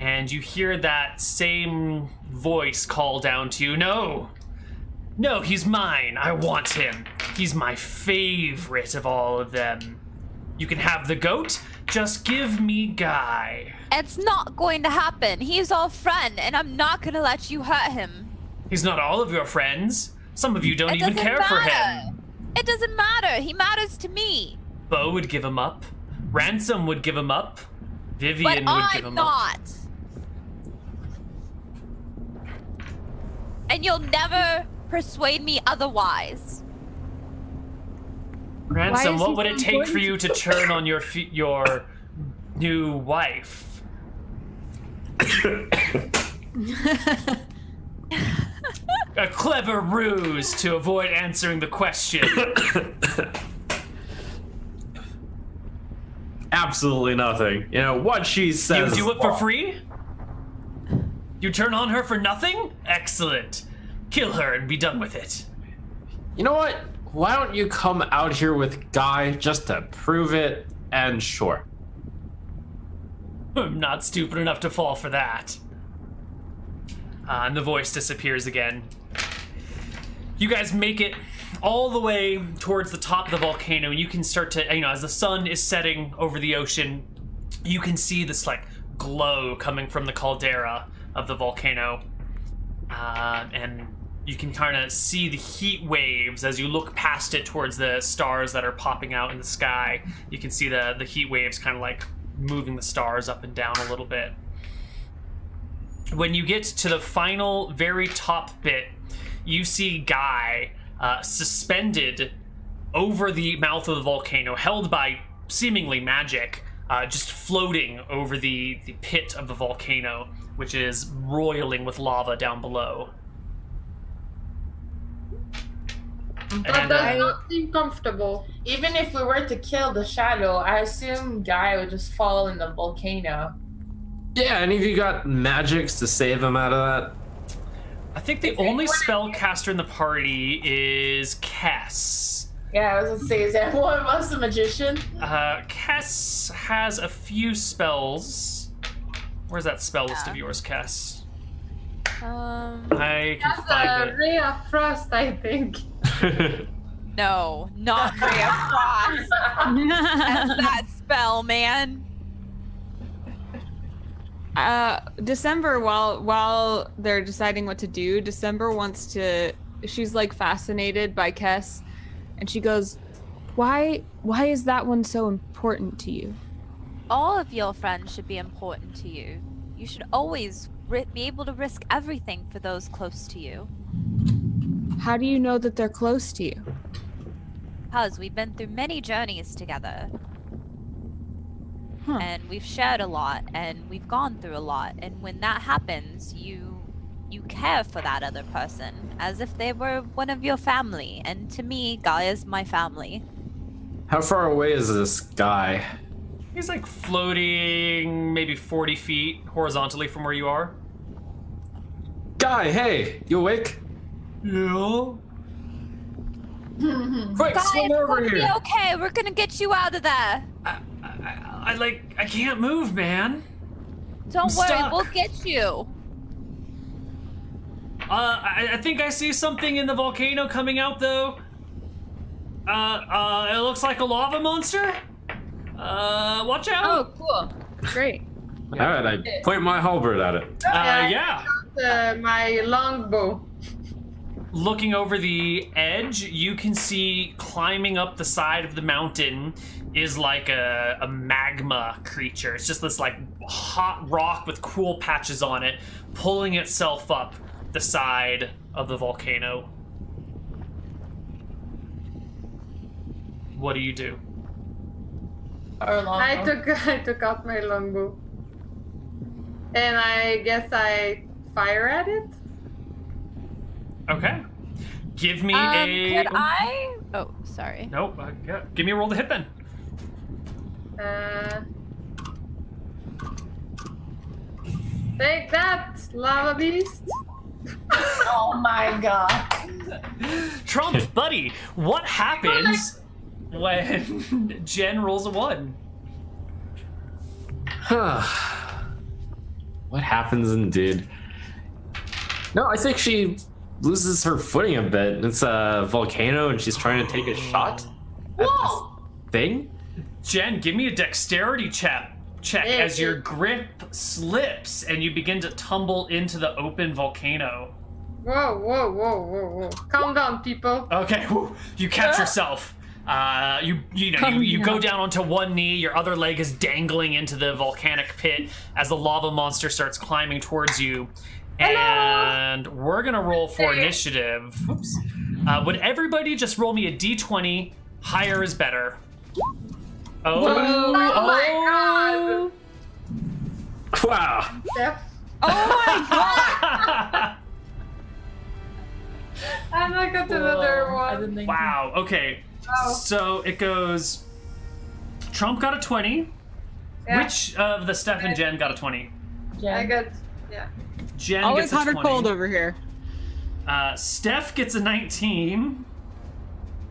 and you hear that same voice call down to you. No, he's mine. I want him. He's my favorite of all of them. You can have the goat. Just give me Guy. It's not going to happen. He's our friend, and I'm not going to let you hurt him. He's not all of your friends. Some of you don't It even doesn't care for matter. him. It doesn't matter. He matters to me. Bo would give him up. Ransom would give him up. Vivian But would give I'm him up. not. And you'll never persuade me otherwise. Ransom, is what he would it so take for important? you to turn on your new wife? A clever ruse to avoid answering the question. Absolutely nothing. You know, what she You says. do it for free? You turn on her for nothing? Excellent. Kill her and be done with it. You know what? Why don't you come out here with Guy just to prove it? And sure. I'm not stupid enough to fall for that. And the voice disappears again. You guys make it all the way towards the top of the volcano, and you can start to, as the sun is setting over the ocean, you can see this like glow coming from the caldera of the volcano. And you can kind of see the heat waves as you look past it towards the stars that are popping out in the sky. You can see the heat waves kind of like moving the stars up and down a little bit. When you get to the final, very top bit, you see Guy suspended over the mouth of the volcano, held by seemingly magic, just floating over the pit of the volcano, which is roiling with lava down below. That does not seem comfortable. Even if we were to kill the shadow, I assume Guy would just fall in the volcano. Yeah, any of you got magics to save him out of that? I think the only spellcaster in the party is Kess. Yeah, I was gonna say, is that one of us a magician? Kess has a few spells. Where's that spell list of yours, Kess? I can That's find a it. ray of frost, I think. No, not Ray of Frost. That's that spell, man. December, while they're deciding what to do, December wants to. She's like fascinated by Kess, and she goes, "Why is that one so important to you?" All of your friends should be important to you. You should always be able to risk everything for those close to you. How do you know that they're close to you? Because we've been through many journeys together. Huh. And we've shared a lot, and we've gone through a lot. And when that happens, you care for that other person as if they were one of your family. And to me, Guy is my family. How far away is this guy? He's like floating maybe 40 feet horizontally from where you are. Guy, hey, you awake? Yeah. Quick, Guy, swing it's over gonna be here. okay. We're gonna get you out of there. I can't move, man. Don't I'm worry, stuck. we'll get you. I think I see something in the volcano coming out, though. It looks like a lava monster. Watch out. Oh, cool. Great. All right, I point my halberd at it. Yeah. My longbow. Looking over the edge, you can see climbing up the side of the mountain is like a magma creature. It's just this like hot rock with cool patches on it, pulling itself up the side of the volcano. What do you do? Or longbow. I took out my longbow. And I guess I fire at it. Okay. Give me a... Could I? Oh, sorry. Nope. Yeah. Give me a roll to hit then. Take that, lava beast. Oh my god. Trump, buddy, what happens when Jen rolls a 1? What happens indeed? No, I think she loses her footing a bit. It's a volcano and she's trying to take a shot at this thing. Jen, give me a dexterity check as your grip slips and you begin to tumble into the open volcano. Whoa. Calm down, people. Okay, whew, you catch yourself. You go down onto one knee, your other leg is dangling into the volcanic pit as the lava monster starts climbing towards you. And we're gonna roll for initiative. Whoops. Would everybody just roll me a d20? Higher is better. Oh my god! Wow. Steph, Oh my god! I got another I one. didn't think. Wow, okay. Wow. So it goes... Trump got a 20. Yeah. Which of the Steph and Jen got a 20? Jen. I got, yeah. Jen Always gets a hot or 20. cold over here. Steph gets a 19.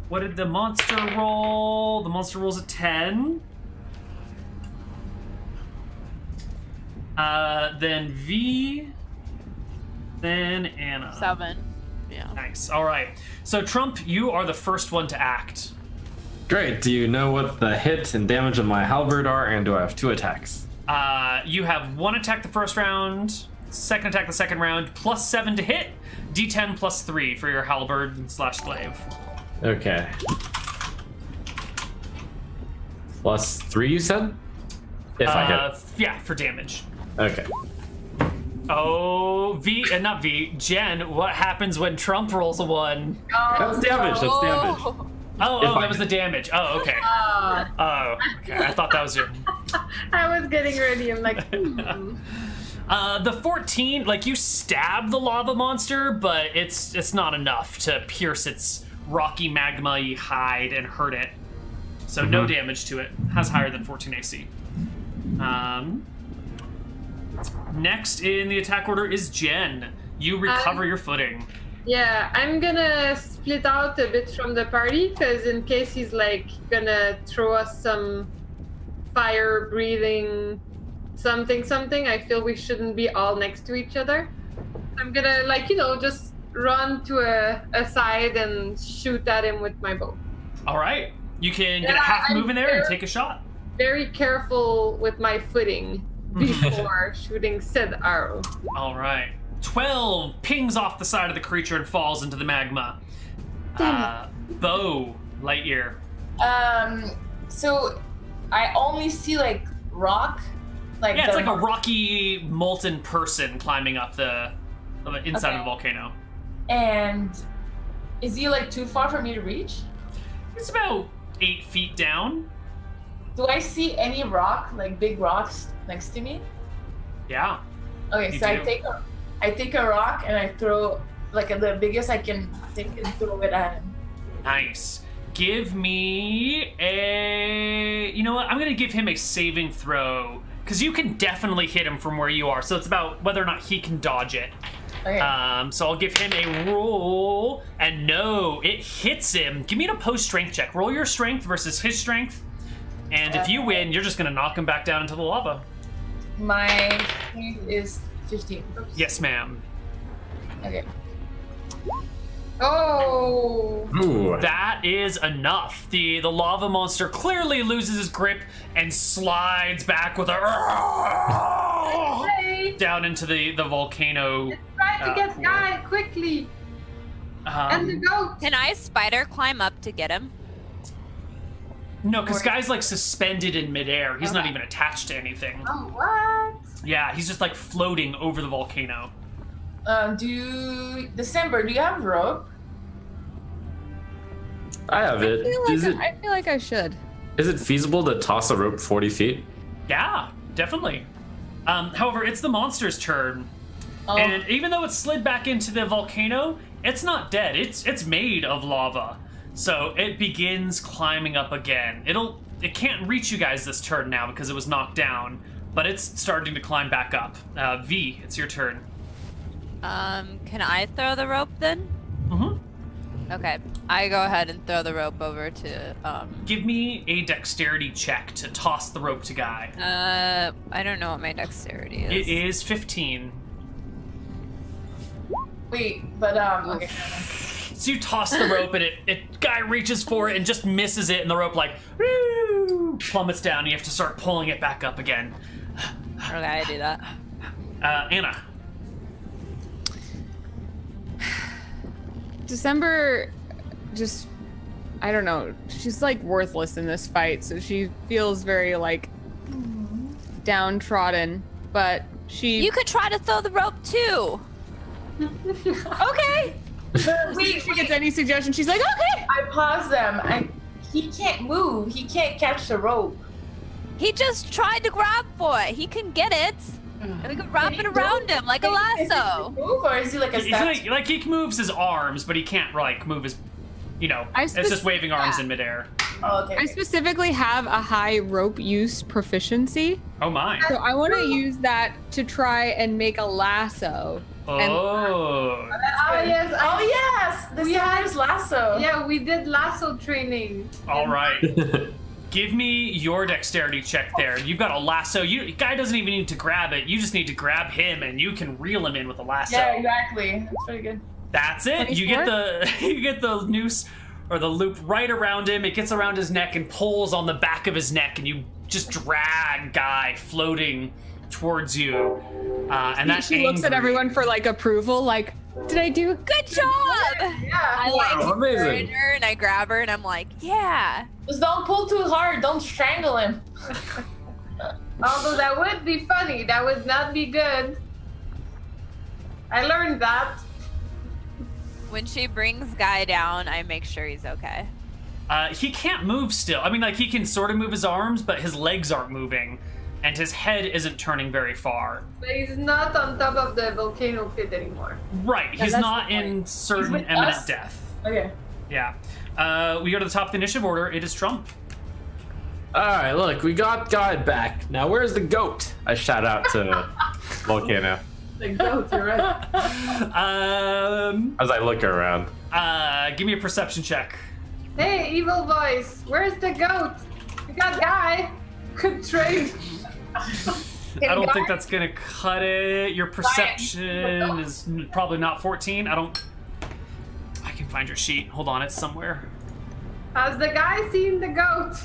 What did the monster roll? The monster rolls a 10. Then V. Then Anna. 7. Yeah. Nice. All right. So Trump, you are the first one to act. Great. Do you know what the hit and damage of my halberd are, and do I have 2 attacks? You have 1 attack the first round, 2nd attack the second round, plus 7 to hit, D10 plus 3 for your halberd / glaive. Okay. Plus 3, you said? If I hit. Yeah, for damage. Okay. Oh, not V. Jen, what happens when Trump rolls a 1? That's damage. That's damage. Oh, that was the damage. Oh, okay. Oh, okay. I thought that was your... I was getting ready. I'm like, The 14, like, you stab the lava monster, but it's not enough to pierce its rocky magma-y hide and hurt it. So no damage to it. Has higher than 14 AC. Next in the attack order is Jen. You recover your footing. yeah, I'm gonna split out a bit from the party because in case he's like gonna throw us some fire breathing something, I feel we shouldn't be all next to each other. I'm gonna just run to a side and shoot at him with my bow. All right. You can get a half move in there and take a shot. Very careful with my footing before shooting said arrow. All right. 12 pings off the side of the creature and falls into the magma. Bo, Lightyear. So I only see like rock. Like Yeah, it's like a rocky, molten person climbing up the inside of the volcano. And is he like too far for me to reach? It's about 8 feet down. Do I see any rock, like big rocks next to me? Yeah. Okay, You so do. I take a rock and I throw like the biggest I can take and throw it at him. Nice. Give me a... You know what? I'm going to give him a saving throw. Because you can definitely hit him from where you are. So it's about whether or not he can dodge it. Okay. So I'll give him a roll. And no, it hits him. Give me an opposed strength check. Roll your strength versus his strength. And if you win, you're just going to knock him back down into the lava. My strength is 15. Oops. Yes, ma'am. Okay. Oh, Ooh. That is enough. The lava monster clearly loses his grip and slides back with a hey, down into the volcano. try to get pool. Guy quickly. And the goat. Can I spider climb up to get him? No, because Guy's like suspended in midair. He's not even attached to anything. Oh, what? Yeah, he's just like floating over the volcano. December, do you have rope? I have it. I feel like I should. Is it feasible to toss a rope 40 feet? Yeah, definitely. However, it's the monster's turn. Oh. And even though it slid back into the volcano, it's not dead. It's made of lava. So it begins climbing up again. It can't reach you guys this turn now because it was knocked down, but it's starting to climb back up. V, it's your turn. Can I throw the rope then? Mm-hmm. Okay, I go ahead and throw the rope over to Give me a dexterity check to toss the rope to Guy. I don't know what my dexterity is. It is 15. Wait, but okay. So you toss the rope and Guy reaches for it and just misses it, and the rope like woo, plummets down. And you have to start pulling it back up again. Okay, I do that. Anna. December just, I don't know, she's like worthless in this fight, so she feels very like downtrodden, but she... You could try to throw the rope too. Okay. Wait, she gets any suggestion, she's like, okay. I pause them. He can't move. He can't catch the rope. He just tried to grab for it. He can get it. And we could wrap it around him like a lasso. Move, or is he like a statue? Like he moves his arms, but he can't like move his, it's just waving arms in midair. Oh, okay. I specifically have a high rope use proficiency. Oh my. So I want to use that to try and make a lasso. Oh. Oh yes! We had lasso. Yeah, we did lasso training. All right. Give me your dexterity check there. You've got a lasso. Guy doesn't even need to grab it. You just need to grab him, and you can reel him in with a lasso. Yeah, exactly. That's pretty good. That's it. 24? You get the noose or the loop right around him. It gets around his neck and pulls on the back of his neck, and you just drag Guy floating towards you. And that she looks at everyone for like approval, like, did I do a Good job. Yeah. I like amazing. encourage her and I grab her and I'm like, yeah. Just don't pull too hard. Don't strangle him. Although that would be funny. That would not be good. I learned that. When she brings Guy down, I make sure he's okay. He can't move still. I mean, like, he can sort of move his arms, but his legs aren't moving, and his head isn't turning very far. But he's not on top of the volcano pit anymore. Right, he's that's not the point. in certain with imminent us? death. Okay. Yeah. We go to the top of the initiative order. It is Trump. All right, look, we got Guy back. Now, where's the goat? I shout out to Volcano The goat, you're right. as I look around. Give me a perception check. Hey, evil voice, where's the goat? We got Guy. Good trade. I don't think that's gonna cut it. Your perception is probably not 14. I can find your sheet. Hold on, it's somewhere. Has the guy seen the goat?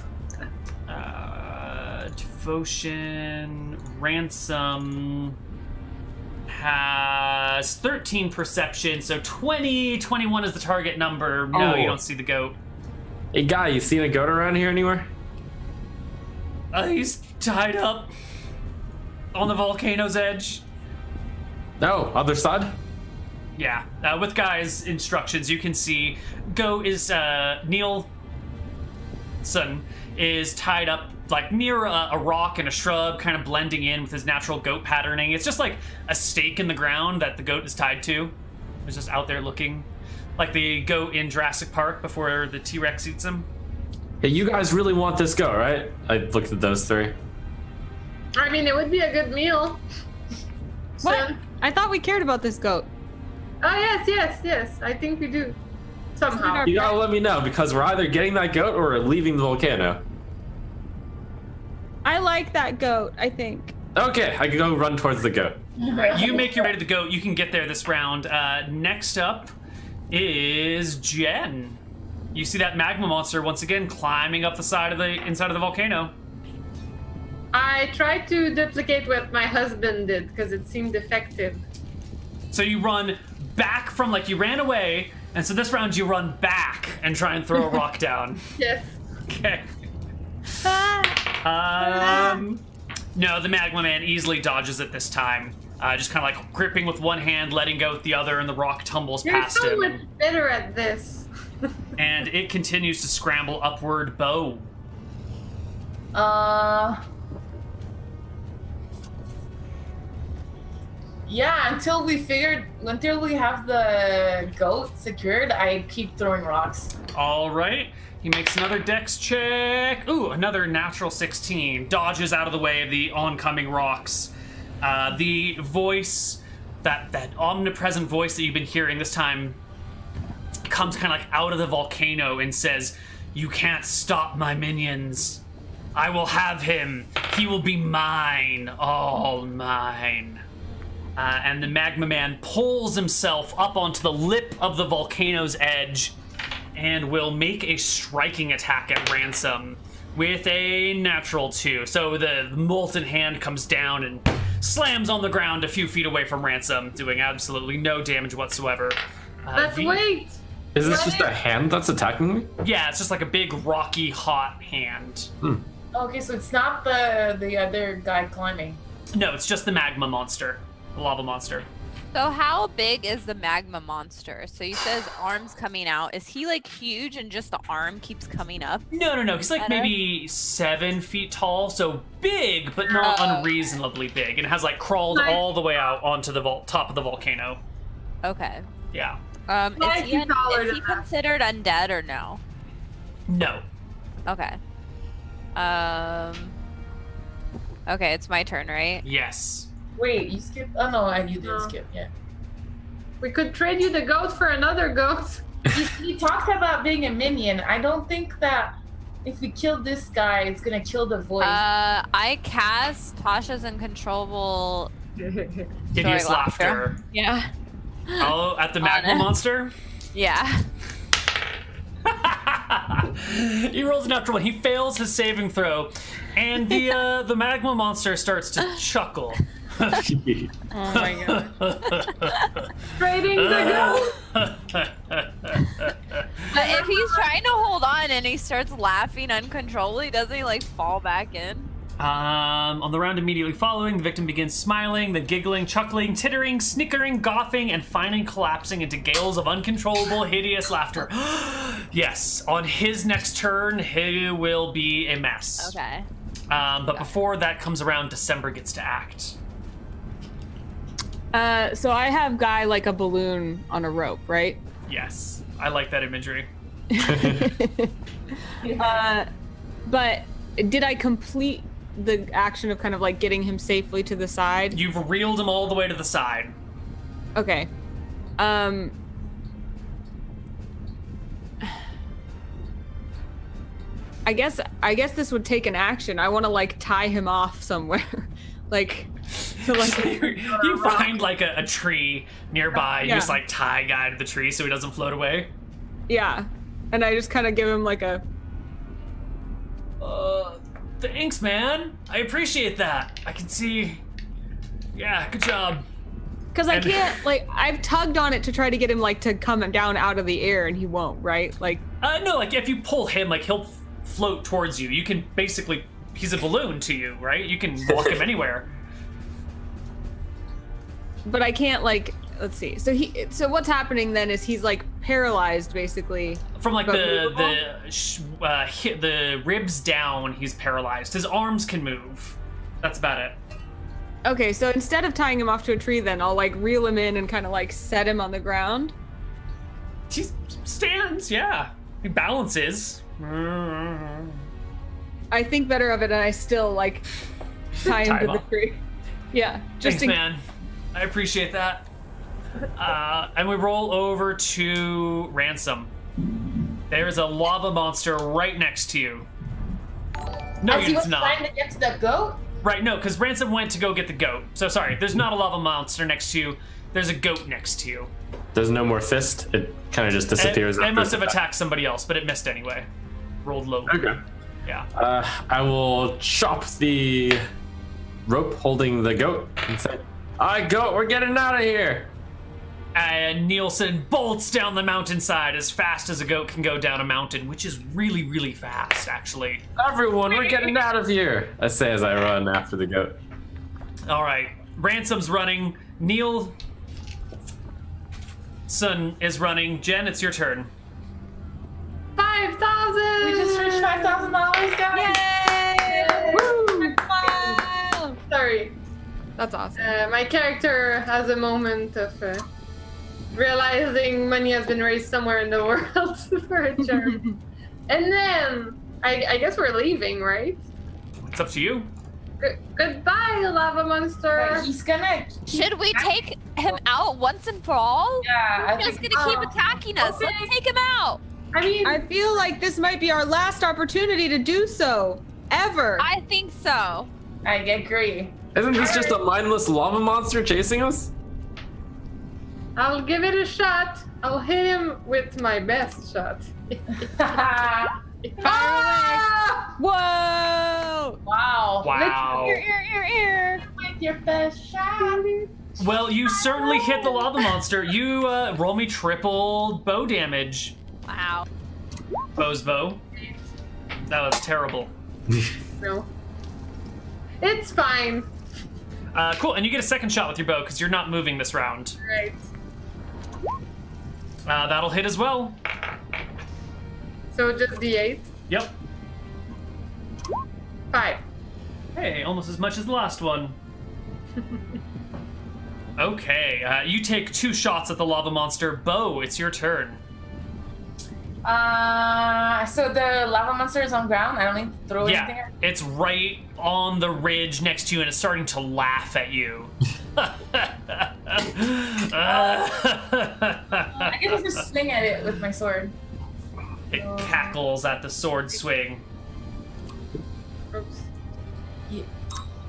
Devotion, ransom has 13 perception, so 21 is the target number. No, Oh. you don't see the goat. Hey, Guy, you seen a goat around here anywhere? He's tied up on the volcano's edge. No, other side? Yeah, with Guy's instructions, you can see goat is Nielsen is tied up like near a rock and a shrub, kind of blending in with his natural goat patterning. It's just like a stake in the ground that the goat is tied to. It's just out there looking like the goat in Jurassic Park before the T-Rex eats him. Hey, you guys really want this goat, right? I looked at those three. I mean, it would be a good meal. What? So- I thought we cared about this goat. Oh, yes. I think we do. Somehow. You gotta let me know, because we're either getting that goat or we're leaving the volcano. I like that goat, I think. Okay, I can go run towards the goat. You make your way to the goat. You can get there this round. Next up is Jen. You see that magma monster once again climbing up the side of the inside of the volcano. I tried to duplicate what my husband did because it seemed effective. So you run back from, like, you ran away, and so this round you run back and try and throw a rock down. Yes. Okay. No, the magma man easily dodges it this time. just kind of like gripping with one hand, letting go with the other, and the rock tumbles You're past so him. much better at this. And it continues to scramble upward. Bo. Yeah, until we have the goat secured, I keep throwing rocks. All right. He makes another dex check. Ooh, another natural 16. Dodges out of the way of the oncoming rocks. The voice, that omnipresent voice that you've been hearing this time, comes kind of like out of the volcano and says, "You can't stop my minions. I will have him. He will be mine, all mine." And the Magma Man pulls himself up onto the lip of the volcano's edge and will make a striking attack at Ransom with a natural 2. So the molten hand comes down and slams on the ground a few feet away from Ransom, doing absolutely no damage whatsoever. Let's wait. Is this just a hand that's attacking me? Yeah, it's just like a big, rocky, hot hand. Okay, so it's not the other guy climbing. No, it's just the magma monster. The lava monster. So how big is the magma monster? So you said his arm's coming out. Is he like huge and just the arm keeps coming up? No. He's like maybe 7 feet tall, so big, but not unreasonably big. And has like crawled all the way out onto the top of the volcano. Okay. Yeah. Is he considered undead or no? No. Okay. Okay, it's my turn, right? Yes. Wait, you skipped? Oh no, you did skip. Yeah. We could trade you the goat for another goat. He talked about being a minion. I don't think that if we kill this guy, it's gonna kill the voice. I cast Tasha's Uncontrollable Hideous laughter. Yeah. Oh, at the magma monster? Yeah. He rolls a natural 1. He fails his saving throw, and the magma monster starts to chuckle. Oh my god. Trading the goat. But if he's trying to hold on and he starts laughing uncontrollably, doesn't he like fall back in? On the round immediately following, the victim begins smiling, then giggling, chuckling, tittering, snickering, gothing, and finally collapsing into gales of uncontrollable, hideous laughter. Yes, on his next turn, he will be a mess. Okay. But before that comes around, December gets to act. So I have Guy like a balloon on a rope, right? Yes, I like that imagery. But did I complete the action of kind of like getting him safely to the side? You've reeled him all the way to the side. Okay. I guess this would take an action. I want to like tie him off somewhere. Like to like you find like a tree nearby, you Yeah. just like tie Guy to the tree so he doesn't float away. Yeah. And I just kind of give him like a Thanks, man. I appreciate that. I can see. Yeah, good job. because I can't like I've tugged on it to try to get him like to come down out of the air and he won't, right? Like No, like if you pull him, like he'll float towards you. You can basically, he's a balloon to you, right? You can walk him anywhere. but I can't like let's see. So what's happening then is he's like paralyzed basically. From like But the ribs down, he's paralyzed. His arms can move. That's about it. Okay, so instead of tying him off to a tree then I'll like reel him in and kind of like set him on the ground. He stands, yeah. He balances. I think better of it and I still like tie him Tie to him the up. tree. Yeah, just Thanks, man. I appreciate that. And we roll over to Ransom. There's a lava monster right next to you. No, As he it's was not. trying to get to the goat? Right, no, because Ransom went to go get the goat. So sorry, there's not a lava monster next to you. There's a goat next to you. There's no more fist. It kind of just disappears. It must have attacked somebody else, but it missed anyway. Rolled low. Okay. Yeah. I will chop the rope holding the goat and say, "All right, goat, we're getting out of here." And Nielsen bolts down the mountainside as fast as a goat can go down a mountain, which is really, really fast, actually. Everyone, we're getting out of here, I say as I run after the goat. All right. Ransom's running. Neil Sun is running. Jen, it's your turn. 5,000. We just reached $5,000, guys. Yay! Woo! Wow! Sorry. That's awesome. My character has a moment of realizing money has been raised somewhere in the world for a charm. And then, I guess we're leaving, right? It's up to you. Goodbye, lava monster. But he's gonna. Should we take him out once and for all? Yeah, He's just gonna keep attacking us. okay. Let's take him out. I mean, I feel like this might be our last opportunity to do so. Ever. I think so. I agree. Isn't this just a mindless lava monster chasing us? I'll give it a shot. I'll hit him with my best shot. Ah! Whoa! Wow. Wow. Ear. With your best shot. Well, you certainly hit the lava monster. You roll me triple bow damage. Wow. Bow's bow. That was terrible. No. It's fine. Cool, and you get a second shot with your bow because you're not moving this round. Right. That'll hit as well. So just D8. Yep. 5. Hey, almost as much as the last one. Okay, you take 2 shots at the lava monster. Bo, it's your turn. So the lava monster is on ground. I don't need to throw anything. Yeah, it's right on the ridge next to you, and it's starting to laugh at you. I can just swing at it with my sword. It cackles at the sword swing. Oops. Yeah,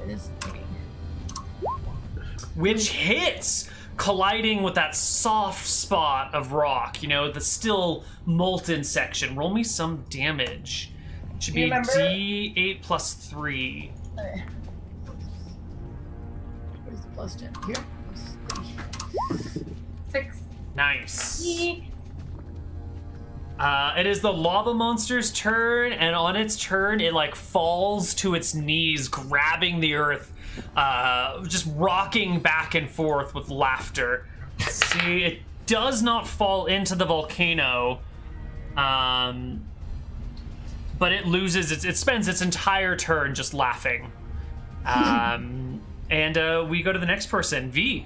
it is hitting. Which hits, colliding with that soft spot of rock, you know, the still molten section. Roll me some damage. It should Do you be remember? D8 plus 3. Okay. Where's the plus 10? Here. Plus 3. 6. Nice. Yeet. It is the lava monster's turn, and on its turn, it like falls to its knees, grabbing the earth, just rocking back and forth with laughter. See, it does not fall into the volcano, but it loses it spends its entire turn just laughing. And we go to the next person, V.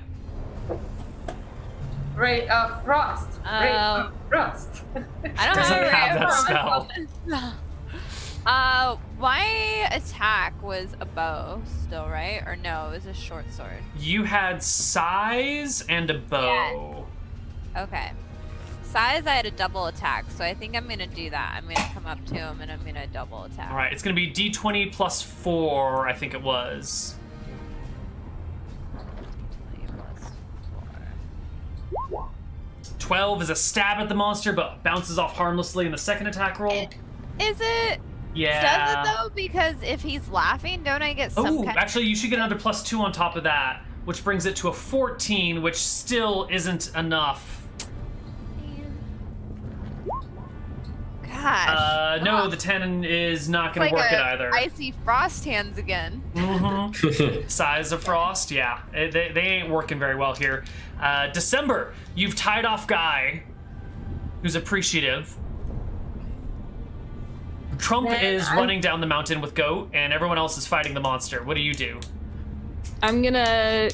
Ray of Frost. Ray of Frost. I don't Doesn't have that spell. spell. My attack was a bow still, right? Or no, it was a short sword. You had size and a bow. Okay. Size, I had a double attack, so I think I'm gonna do that. I'm gonna come up to him and I'm gonna double attack. All right, it's gonna be D20 plus 4, I think it was. 20 plus 4. 12 is a stab at the monster, but bounces off harmlessly in the second attack roll. Is it? Yeah. Does it though? Because if he's laughing, don't I get some Oh, kind actually, you should get another plus 2 on top of that, which brings it to a 14, which still isn't enough. Gosh. No, the 10 is not going to work it either. Icy frost hands again. Mm-hmm. Size of frost, yeah. They ain't working very well here. December, you've tied off Guy, who's appreciative. Trump is running down the mountain with Goat, and everyone else is fighting the monster. What do you do? I'm gonna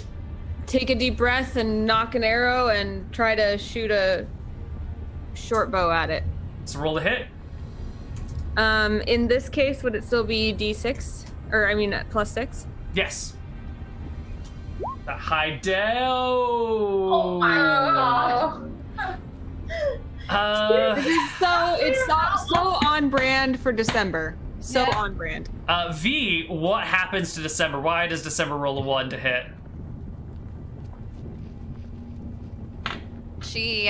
take a deep breath and knock an arrow and try to shoot a short bow at it. So roll to hit. In this case, would it still be D6? Or, I mean, plus 6? Yes. The high down. Oh my god. It's so on brand for December. So Yeah. on brand. V, what happens to December? Why does December roll a 1 to hit? She,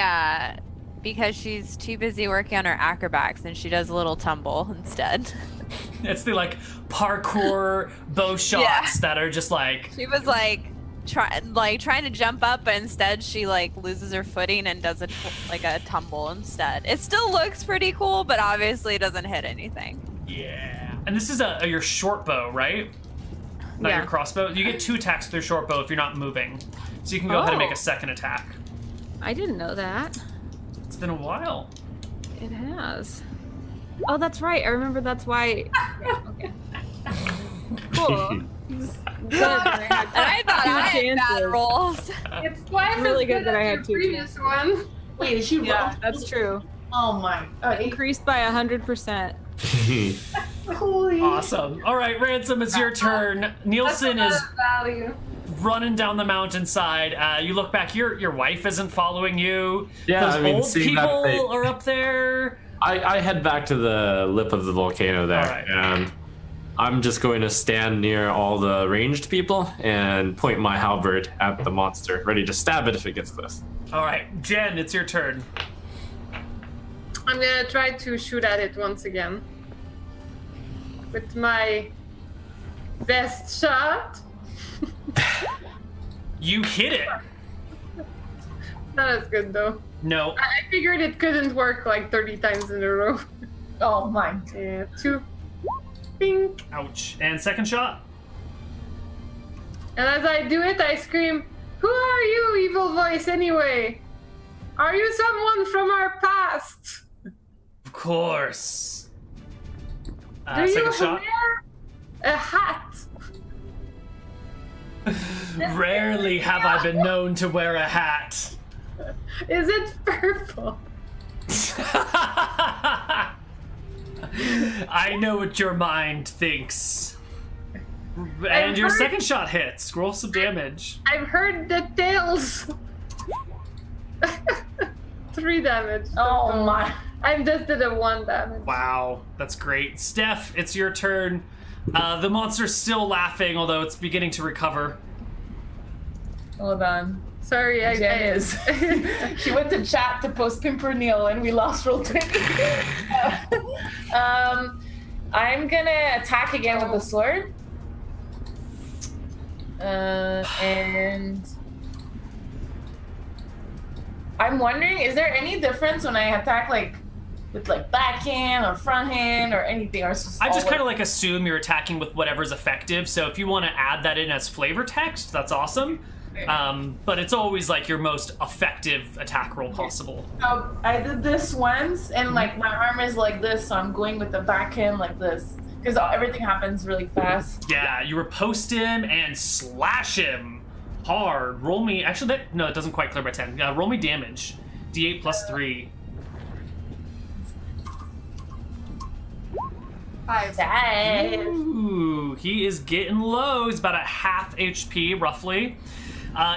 because she's too busy working on her acrobats and she does a little tumble instead. It's the like parkour bow shots that are just like She was like trying to jump up, but instead she like loses her footing and does a tumble instead. It still looks pretty cool, but obviously it doesn't hit anything. yeah. And this is your short bow, right? not Yeah. your crossbow. You get 2 attacks with your short bow if you're not moving. So you can go ahead and make Oh. a second attack. I didn't know that. It's been a while. It has. Oh, that's right. I remember that's why. Okay. Cool. Good. I thought I had bad rolls. It's twice Really as good that I had as two your previous one. Wait, did she roll? Yeah, that's true. Oh my. Increased by 100%. Holy. Awesome. All right, Ransom, it's your turn. Nielsen is Value. running down the mountainside. You look back. Your wife isn't following you. Yeah, Those I mean, old seeing that people they- are up there. I head back to the lip of the volcano there, Alright. and I'm just going to stand near all the ranged people and point my halberd at the monster, ready to stab it if it gets close. All right, Jen, it's your turn. I'm gonna try to shoot at it once again. With my best shot. You hit it. Not as good though. No. I figured it couldn't work like 30 times in a row. Oh my. Yeah, 2. Pink. Ouch. And second shot. And as I do it, I scream, "Who are you, evil voice, anyway? Are you someone from our past? Of course. Do you Second shot. wear a hat?" Rarely have I been known to wear a hat. Is it purple? I know what your mind thinks. And your heard- second shot hits. Roll some damage. I've heard the tales. 3 damage. Oh my. I just did a 1 damage. Wow, that's great. Steph, it's your turn. The monster's still laughing, although it's beginning to recover. Hold on. Sorry, Jen is. She went to chat to post Pimper Neil and we lost real quick. I'm gonna attack again with the sword. And I'm wondering, is there any difference when I attack like with like backhand or front hand or anything? Or it's I just all kind of like assume you're attacking with whatever's effective, so if you want to add that in as flavor text, that's awesome. But it's always like your most effective attack roll possible. I did this once, and like my arm is like this, so I'm going with the backhand like this because everything happens really fast. Yeah, you riposte him and slash him hard. Roll me. Actually, no, it doesn't quite clear by 10. Roll me damage. D8 plus 3. 5. Ooh, he is getting low. He's about at half HP, roughly.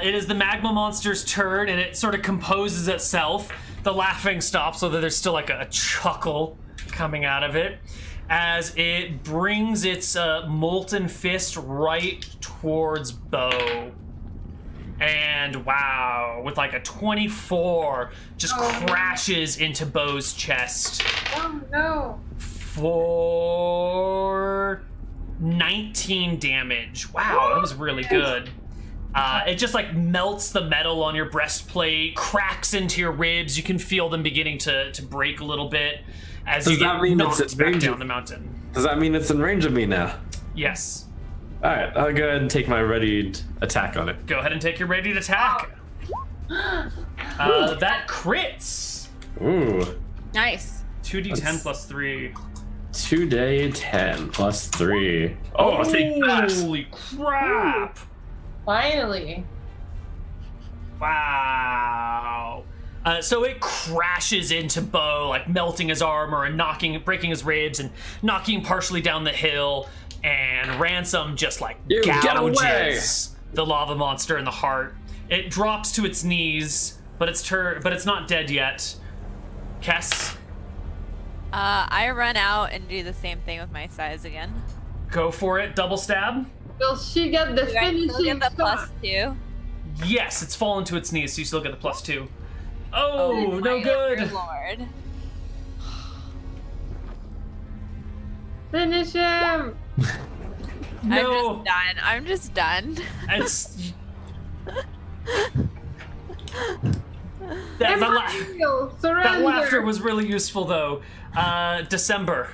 It is the magma monster's turn, and it sort of composes itself. The laughing stops, so that there's still like a chuckle coming out of it, as it brings its molten fist right towards Bo. And wow, with like a 24, just crashes into Bo's chest Oh no. for 19 damage. Wow, that was really good. It just like melts the metal on your breastplate, cracks into your ribs. You can feel them beginning to break a little bit as Does you that get mean it's knocked at back range down of- the mountain. Does that mean it's in range of me now? Yes. All right, I'll go ahead and take my readied attack on it. Go ahead and take your ready to attack. That crits. Ooh, Nice. 2d10 That's- plus 3. 2d10 plus 3. Oh, I'll take that. Holy crap. Finally. Wow. So it crashes into Bo, like melting his armor and breaking his ribs and knocking him partially down the hill. And Ransom just like You get away. gouges the lava monster in the heart. It drops to its knees, but it's not dead yet. Kess, I run out and do the same thing with my size again. go for it. Double stab. Will she get the Do I still finishing get the plus shot? 2? Yes, it's fallen to its knees, so you still get the +2. Oh, no My good. Lord. Finish him! No, I'm just done. it's that Imperial, surrender! laughter was really useful, though. December,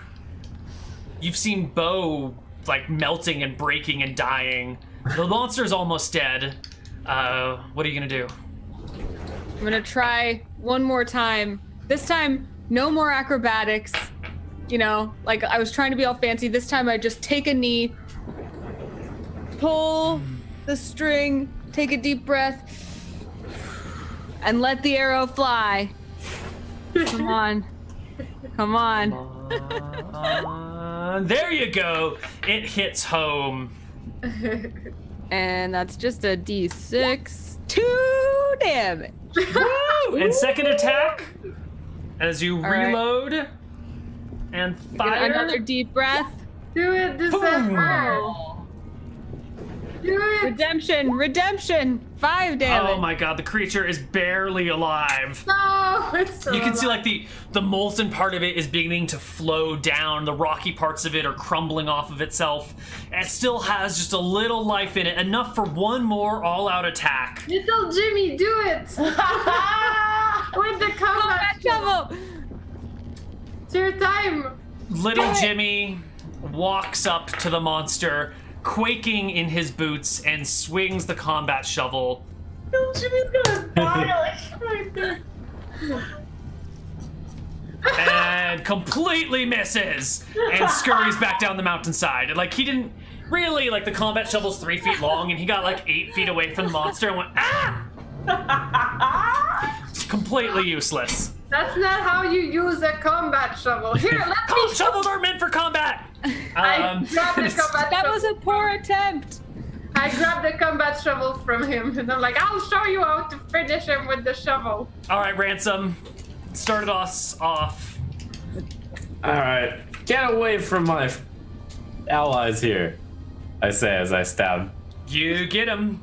you've seen Bo like melting and breaking and dying. The monster's almost dead. What are you gonna do? I'm gonna try one more time. This time, no more acrobatics. You know, like I was trying to be all fancy. This time I just take a knee, pull the string, take a deep breath, and let the arrow fly. Come on. Come on. There you go. It hits home. And that's just a d6. 2 damage. Woo! And second attack as you right. reload and Get fire. another deep breath. Do it, December. Do it. Redemption. 5 damage. Oh my god, the creature is barely alive. No, it's so You can see alive. like the molten part of it is beginning to flow down. The rocky parts of it are crumbling off of itself. It still has just a little life in it, enough for one more all-out attack. Little Jimmy, do it. With the combat Shovel. It's your time. Little Jimmy walks up to the monster, quaking in his boots, and swings the combat shovel. Little Jimmy's gonna die like right there. And completely misses and scurries back down the mountainside. And like he didn't really, like the combat shovel's 3 feet long and he got like 8 feet away from the monster and went, ah! It's completely useless. That's not how you use a combat shovel. Here, let me. Shovels are meant for combat! I grabbed the combat That shovel. was a poor attempt. I grabbed the combat shovel from him, and I'm like, I'll show you how to finish him with the shovel. Alright, Ransom. Started us off. All right, get away from my allies here, I say as I stab. You get him.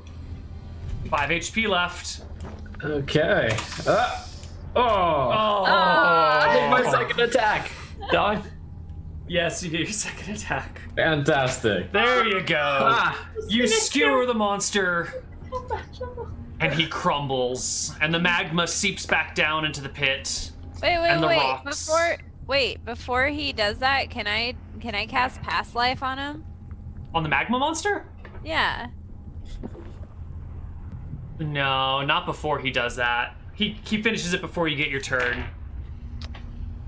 5 HP left. Okay. Oh, Oh. I did my second attack. Dog. Yes, you get your second attack. Fantastic. There you go. Ah, You skewer the monster, and he crumbles, and the magma seeps back down into the pit. And the Wait. rocks. Before he does that, can I cast Past Life on him? On the magma monster? Yeah. No, not before he does that. He finishes it before you get your turn.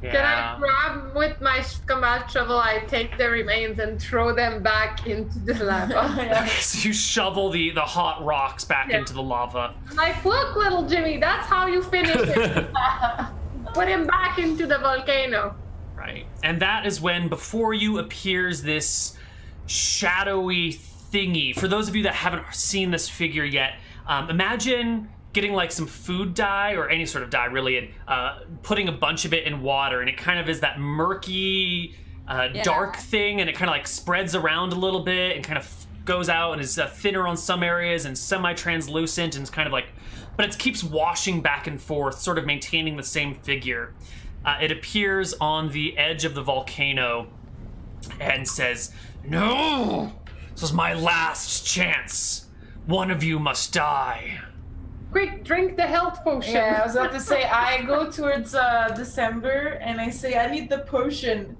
Can I Yeah. grab with my combat shovel? I take the remains and throw them back into the lava. So you shovel the hot rocks back Yeah. into the lava. Like, look, little Jimmy, that's how you finish it. Put him back into the volcano. Right. And that is when before you appears this shadowy thingy. For those of you that haven't seen this figure yet, imagine getting like some food dye or any sort of dye really and putting a bunch of it in water, and it kind of is that murky dark thing, and it kind of like spreads around a little bit and kind of goes out and is thinner on some areas and semi-translucent, and it's kind of like, but it keeps washing back and forth, sort of maintaining the same figure. It appears on the edge of the volcano and says, "No, this is my last chance. One of you must die." Quick, drink the health potion. Yeah, I was about to say, I go towards December and I say, I need the potion.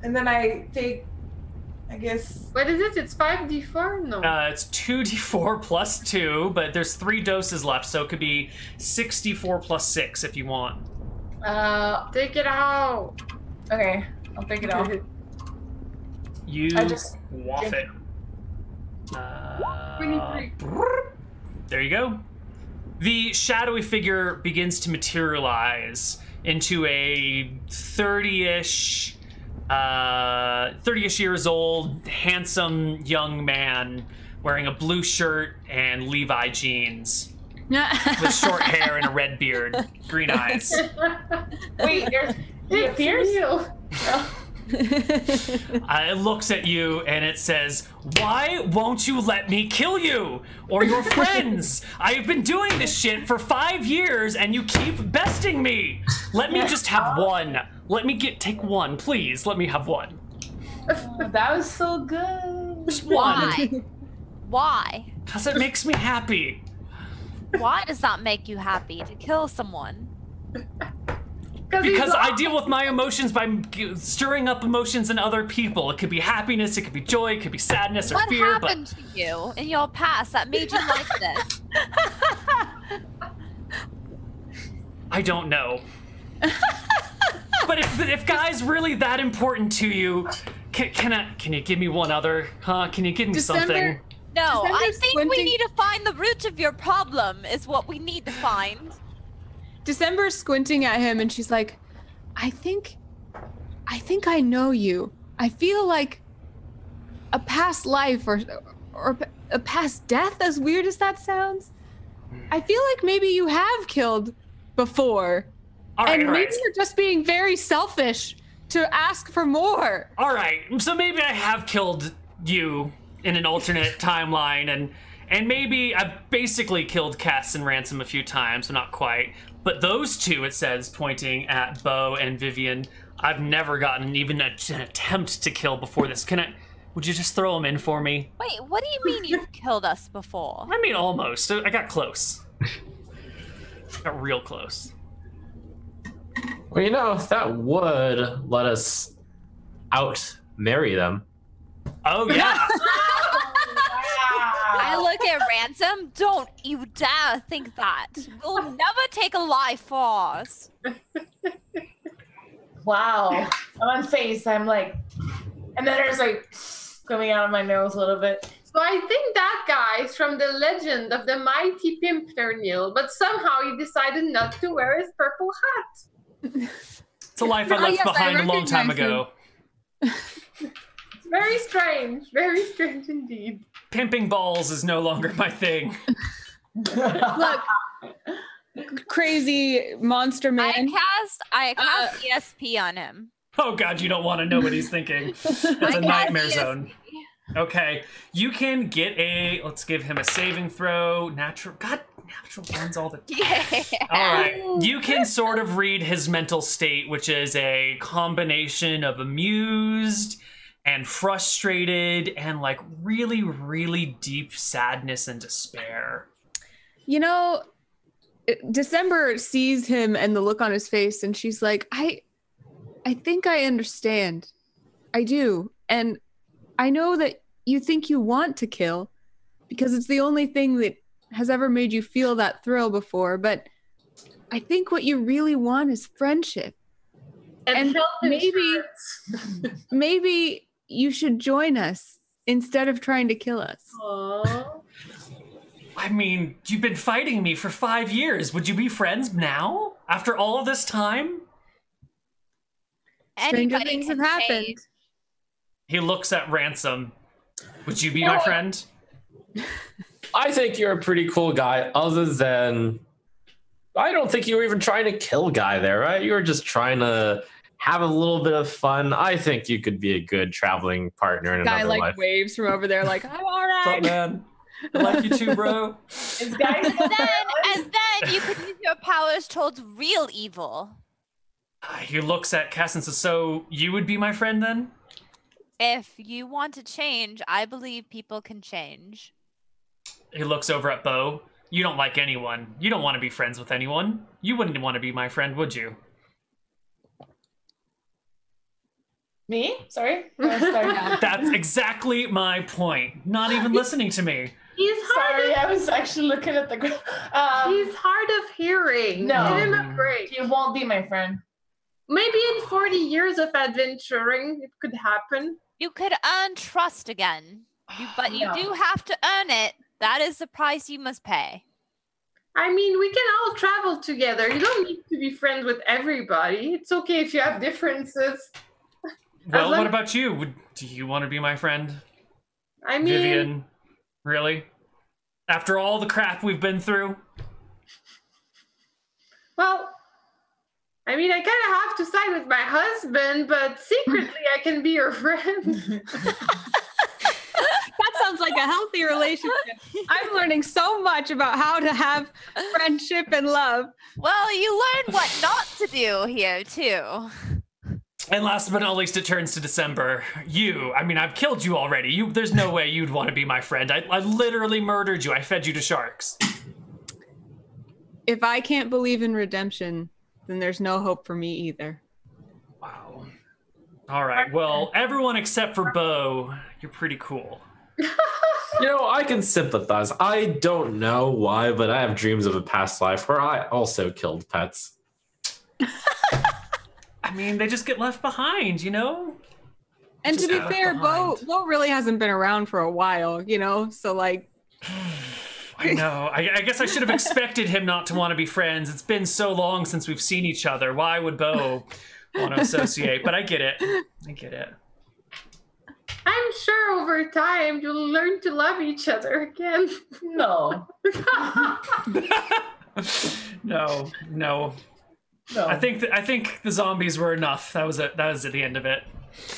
And then I take, I guess. What is it? It's 5d4? No. It's 2d4 plus 2, but there's 3 doses left, so it could be 64 plus 6 if you want. Take it out. Okay, I'll take it off. You I just waff drink it. 23. There you go. The shadowy figure begins to materialize into a 30-ish years old, handsome young man wearing a blue shirt and Levi jeans with short hair and a red beard, green eyes. Wait, he It's appears? real. It looks at you and it says, "Why won't you let me kill you or your friends? I've been doing this shit for 5 years and you keep besting me. Let me just have one. Let me take one, please. Let me have one. Oh, that was so good. Just one. Why? Why? Because it makes me happy. Why does that make you happy to kill someone? Because I deal with my emotions by stirring up emotions in other people. It could be happiness, it could be joy, it could be sadness or What fear. happened to you in your past that made you like this? I don't know. But if guy's really that important to you, can you give me one other? Huh? Can you give me something? No, I December's think we squinting- need to find the root of your problem is what we need to find. December's squinting at him and she's like, I think I know you. I feel like a past life or a past death, as weird as that sounds. I feel like maybe you have killed before. All right, and all maybe right. you're just being very selfish to ask for more. All right, so maybe I have killed you in an alternate timeline, and maybe I basically killed Cass and Ransom a few times, but not quite. But those two, it says, pointing at Bo and Vivian, I've never gotten even an attempt to kill before this. Would you just throw them in for me? Wait, what do you mean you've killed us before? I mean, almost. I got close. Got real close. Well, that would let us out-marry them. Oh, yeah. I look at Ransom. Don't you dare think that. We'll never take a life for us. Wow. I'm on face. I'm like, and then there's like coming out of my nose a little bit. So I think that guy is from the legend of the mighty Pimpernel, but somehow he decided not to wear his purple hat. It's a life I left yes, I behind a long time recognize him. ago. It's very strange indeed. Pimping balls is no longer my thing. Look, crazy monster man. I cast ESP on him. Oh god, you don't want to know what he's thinking. It's a cast nightmare ESP. zone. Okay, you can get let's give him a saving throw. Natural ones all the time. Yeah. All right, you can sort of read his mental state, which is a combination of amused and frustrated and like really, really deep sadness and despair. You know, December sees him and the look on his face, and she's like, I think I understand. I do. And I know that you think you want to kill because it's the only thing that has ever made you feel that thrill before. But I think what you really want is friendship. And health maybe, insurance. maybe you should join us instead of trying to kill us. Aww. I mean, you've been fighting me for 5 years. Would you be friends now? After all of this time? Stranger Anybody things have can happened. change. He looks at Ransom. Would you be my friend? I think you're a pretty cool guy, other than I don't think you were even trying to kill Guy there, right? You were just trying to have a little bit of fun. I think you could be a good traveling partner in Guy another like life. waves from over there like, I'm all What's up, right. man? I like you too, bro. Is guys And then you could use your powers towards real evil. He looks at Cass and says, so you would be my friend then? If you want to change, I believe people can change. He looks over at Bo. You don't like anyone. You don't want to be friends with anyone. You wouldn't want to be my friend, would you? me? Sorry. Oh, sorry. That's exactly my point. Not even listening to me. He's hard. Sorry, I was actually looking at the ground. He's hard of hearing. No. Give him a break. You won't be my friend. Maybe in 40 years of adventuring, it could happen. You could earn trust again. But you No. do have to earn it. That is the price you must pay. I mean, we can all travel together. You don't need to be friends with everybody. It's okay if you have differences. Well, long- what about you? Do you want to be my friend? I mean, Vivian? Really? After all the crap we've been through? well, I mean, I kind of have to side with my husband, but secretly I can be your friend. That sounds like a healthy relationship. I'm learning so much about how to have friendship and love. Well, you learn what not to do here, too. And last but not least, it turns to December. I've killed you already. There's no way you'd want to be my friend. I literally murdered you. I fed you to sharks. If I can't believe in redemption, then there's no hope for me either. Wow. All right. Well, everyone except for Bo, you're pretty cool. I can sympathize. I don't know why, but I have dreams of a past life where I also killed pets. I mean, they just get left behind, And to be fair, Bo really hasn't been around for a while, so like. I know. I guess I should have expected him not to want to be friends. It's been so long since we've seen each other. Why would Bo want to associate? But I get it. I'm sure over time you'll learn to love each other again. No. No. I think the zombies were enough. That was it. That was at the end of it.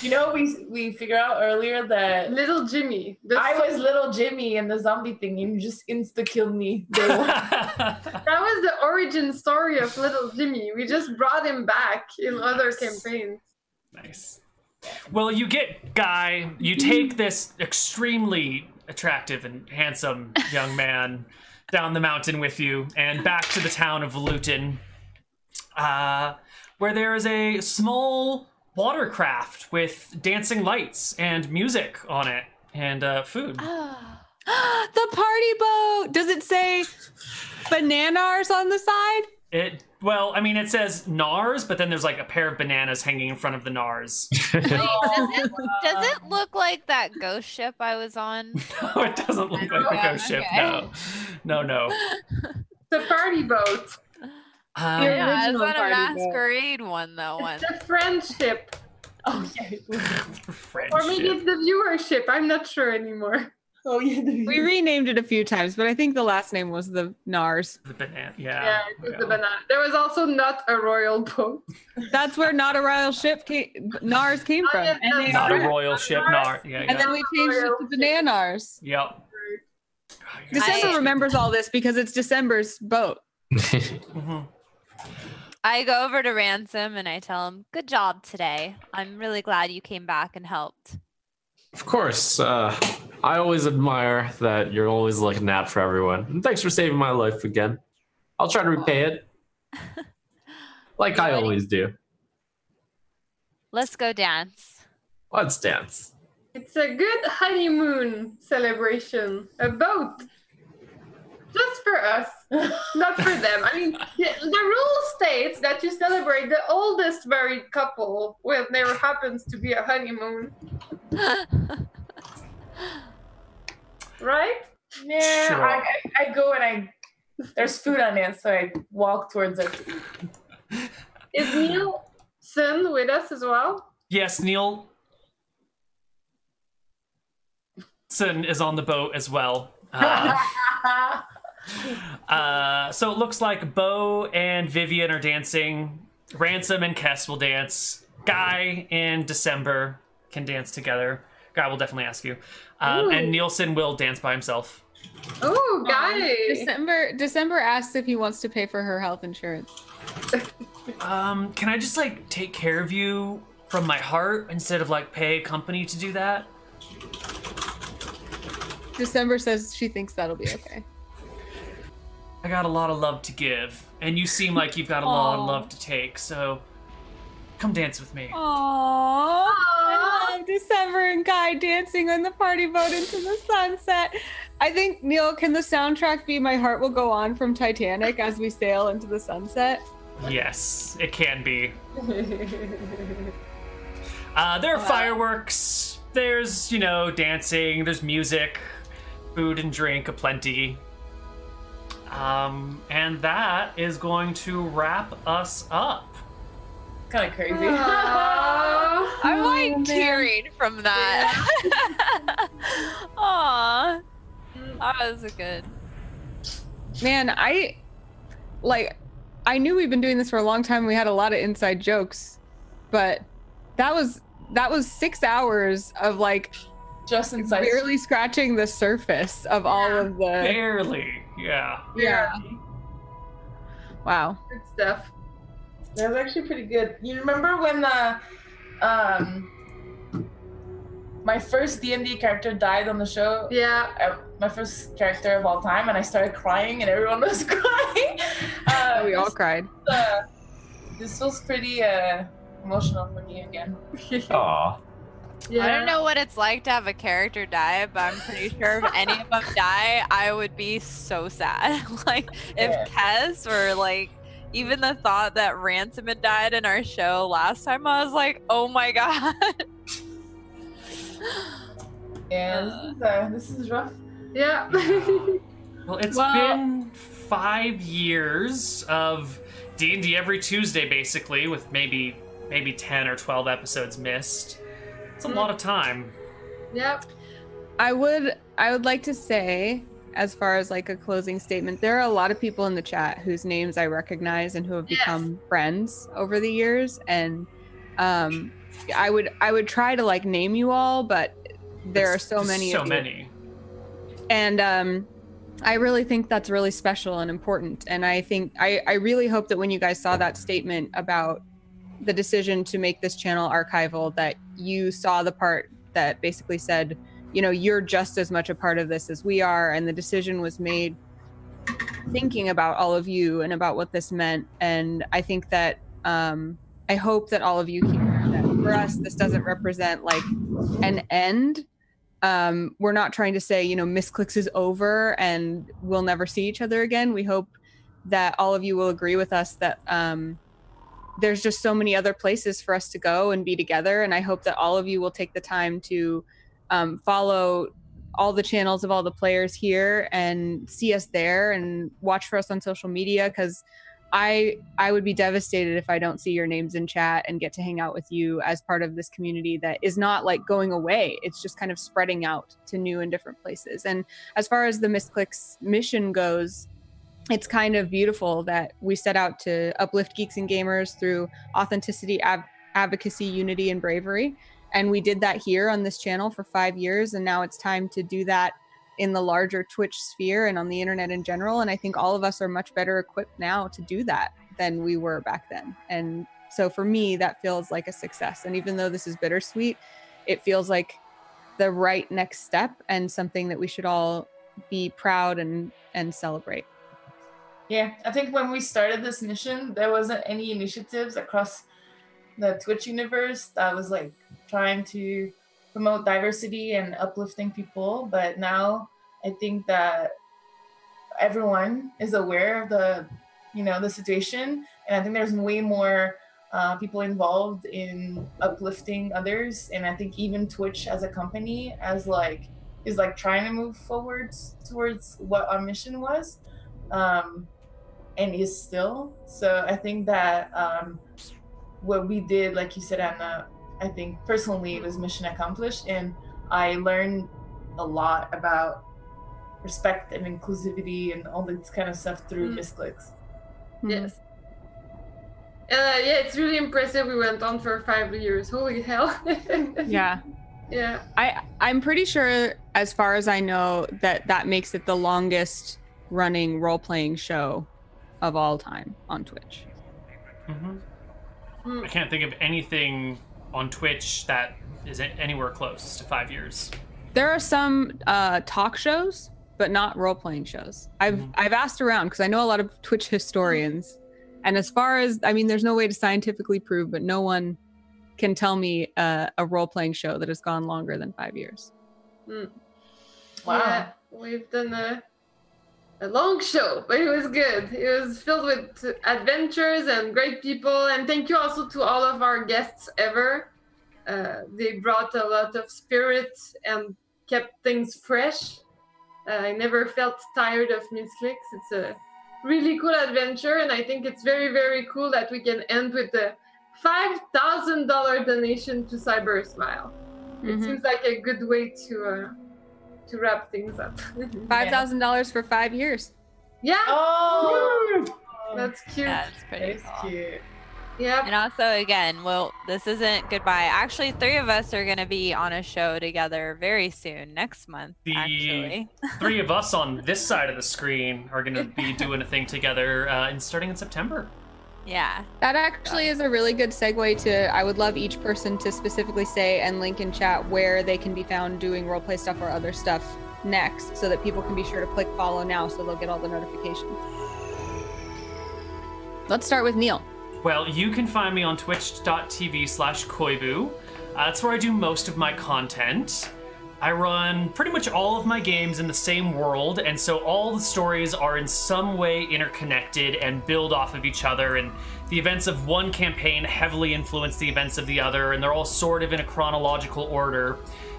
We figured out earlier that Little Jimmy. I was little Jimmy in the zombie thing. You just insta-killed me. That was the origin story of Little Jimmy. We just brought him back in other campaigns. Nice. Well, you get Guy. You take this extremely attractive and handsome young man down the mountain with you and back to the town of Luton, where there is a small watercraft with dancing lights and music on it and food. The party boat! Does it say bananas on the side? It says Nars, but then there's like a pair of bananas hanging in front of the Nars. Wait, does it look like that ghost ship I was on? No, it doesn't look like the ghost ship. No. The party boat. Yeah, I was on a party masquerade one though. The friendship. Oh, yeah. Friendship. Or maybe it's the viewership. I'm not sure anymore. Oh, yeah. We renamed it a few times, but I think the last name was the Nars. The banana. Yeah, it was the banana. There was also not a royal boat. That's where not a royal ship Nars came from. yeah, And, Not a royal ship. Nars. Yeah. and then we changed it to Bananars. Yep. December remembers all this because it's December's boat. I go over to Ransom and I tell him, "Good job today. I'm really glad you came back and helped." Of course. I always admire that you're always looking out for everyone. And thanks for saving my life again. I'll try to repay it. Like I always do. Let's go dance. Let's dance. It's a good honeymoon celebration. A boat. Just for us, not for them. I mean, the rule states that you celebrate the oldest married couple when there happens to be a honeymoon. Right? Yeah, Sure. I go and there's food on it, so I walk towards it. Is Nielsen with us as well? Yes, Nielsen is on the boat as well. So it looks like Bo and Vivian are dancing. Ransom and Kess will dance. Guy and December can dance together. Guy will definitely ask you. And Nielsen will dance by himself. Oh, guy. December asks if he wants to pay for her health insurance. Can I just take care of you from my heart instead of pay a company to do that? December says she thinks that'll be okay. I got a lot of love to give, and you seem like you've got a lot of love to take, so come dance with me. Aww. I love December and Guy dancing on the party boat into the sunset. I think, Neil, can the soundtrack be My Heart Will Go On from Titanic as we sail into the sunset? Yes, it can be. There are fireworks, there's, dancing, there's music, food and drink aplenty. And that is going to wrap us up. Kind of crazy. I'm tearing from that. Aw. That was good. Man, I knew we've been doing this for a long time. We had a lot of inside jokes, but that was 6 hours of just inside, barely scratching the surface of all of the Barely, yeah. Wow. Good stuff. That was actually pretty good. You remember when my first D&D character died on the show? Yeah. My first character of all time, and I started crying, and everyone was crying. We all cried. this feels pretty emotional for me again. Aw. Yeah. I don't know what it's like to have a character die, but I'm pretty sure if any of them die, I would be so sad. Like, if Yeah. Kess or, like, even the thought that Ransom had died in our show last time, I was like, oh my god. Yeah, this is rough. Yeah. Well, it's been 5 years of D&D every Tuesday, basically, with maybe 10 or 12 episodes missed. It's a lot of time. Yep. I would like to say, as far as like a closing statement, there are a lot of people in the chat whose names I recognize and who have become friends over the years, and I would try to like name you all, but there are so many of you. And I really think that's really special and important. And I think I really hope that when you guys saw that statement about the decision to make this channel archival, that you saw the part that basically said, you know, you're just as much a part of this as we are, and the decision was made thinking about all of you and about what this meant. And I think that I hope that all of you hear that for us this doesn't represent like an end. We're not trying to say, you know, Misscliks is over and we'll never see each other again. We hope that all of you will agree with us that there's just so many other places for us to go and be together. And I hope that all of you will take the time to follow all the channels of all the players here and see us there and watch for us on social media, because I would be devastated if I don't see your names in chat and get to hang out with you as part of this community that is not like going away. It's just kind of spreading out to new and different places. And as far as the Misscliks mission goes, it's kind of beautiful that we set out to uplift geeks and gamers through authenticity, advocacy, unity, and bravery. And we did that here on this channel for 5 years. And now it's time to do that in the larger Twitch sphere and on the internet in general. And I think all of us are much better equipped now to do that than we were back then. And so for me, that feels like a success. And even though this is bittersweet, it feels like the right next step and something that we should all be proud and celebrate. Yeah, I think when we started this mission, there wasn't any initiatives across the Twitch universe that was like trying to promote diversity and uplifting people. But now I think that everyone is aware of the situation, and I think there's way more people involved in uplifting others. And I think even Twitch as a company is trying to move forwards towards what our mission was. And is still. So I think that what we did, like you said, Anna, I think personally it was mission accomplished, and I learned a lot about respect and inclusivity and all this kind of stuff through Misscliks. Yes. Yeah, it's really impressive. We went on for 5 years. Holy hell. Yeah. Yeah. I'm pretty sure, as far as I know, that makes it the longest running role-playing show of all time on Twitch. I can't think of anything on Twitch that is anywhere close to 5 years. There are some talk shows, but not role-playing shows. I've asked around because I know a lot of Twitch historians, and as far as, I mean, there's no way to scientifically prove, but no one can tell me a role-playing show that has gone longer than 5 years. Wow. Yeah, we've done a long show, but it was good. It was filled with adventures and great people. And thank you also to all of our guests ever. They brought a lot of spirit and kept things fresh. I never felt tired of Misscliks. It's a really cool adventure, and I think it's very, very cool that we can end with the $5,000 donation to Cyber Smile. It seems like a good way to wrap things up. $5,000 for 5 years. Yeah. Oh, That's cute. That's pretty that's cool. cute. Yep. And also, again, well, this isn't goodbye. Actually, 3 of us are going to be on a show together very soon, next month, actually. 3 of us on this side of the screen are going to be doing a thing together starting in September. Yeah. That actually is a really good segue to, I would love each person to specifically say and link in chat where they can be found doing roleplay stuff or other stuff next, so that people can be sure to click follow now so they'll get all the notifications. Let's start with Neil. Well, you can find me on twitch.tv/Koibu. That's where I do most of my content. I run pretty much all of my games in the same world, and so all the stories are in some way interconnected and build off of each other, and the events of one campaign heavily influence the events of the other, and they're all sort of in a chronological order.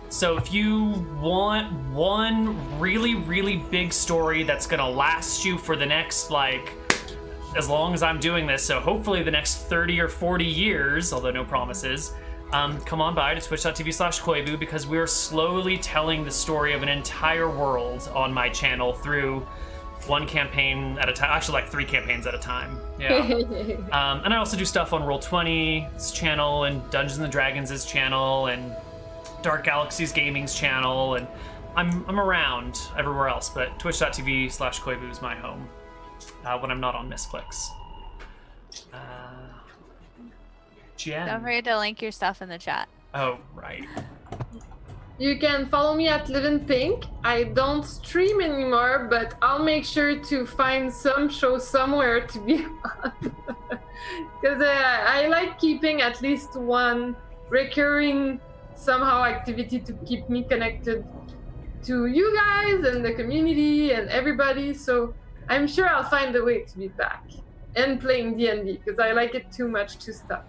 So if you want one really, really big story that's gonna last you for the next, like, as long as I'm doing this, so hopefully the next 30 or 40 years, although no promises, come on by to twitch.tv/Koibu, because we're slowly telling the story of an entire world on my channel through one campaign at a time, actually like 3 campaigns at a time. Yeah. And I also do stuff on Roll20's channel and Dungeons and Dragons' channel and Dark Galaxies Gaming's channel, and I'm around everywhere else, but twitch.tv/Koibu is my home when I'm not on Misscliks. Jen. Don't forget to link your stuff in the chat. Oh, right. You can follow me at Live in Pink. I don't stream anymore, but I'll make sure to find some show somewhere to be on. Because I like keeping at least one recurring somehow activity to keep me connected to you guys and the community and everybody. So I'm sure I'll find a way to be back and playing D&D because I like it too much to stop.